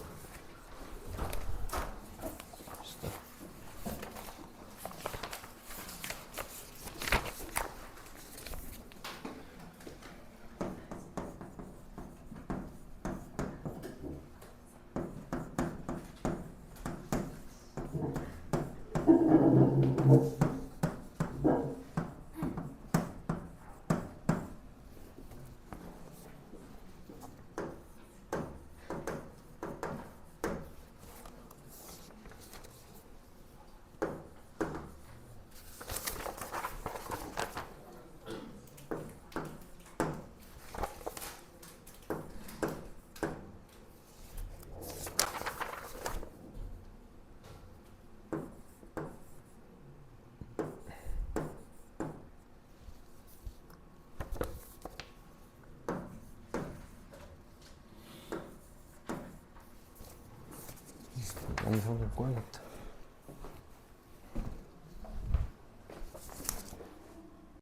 영상 좀 꺼야겠다.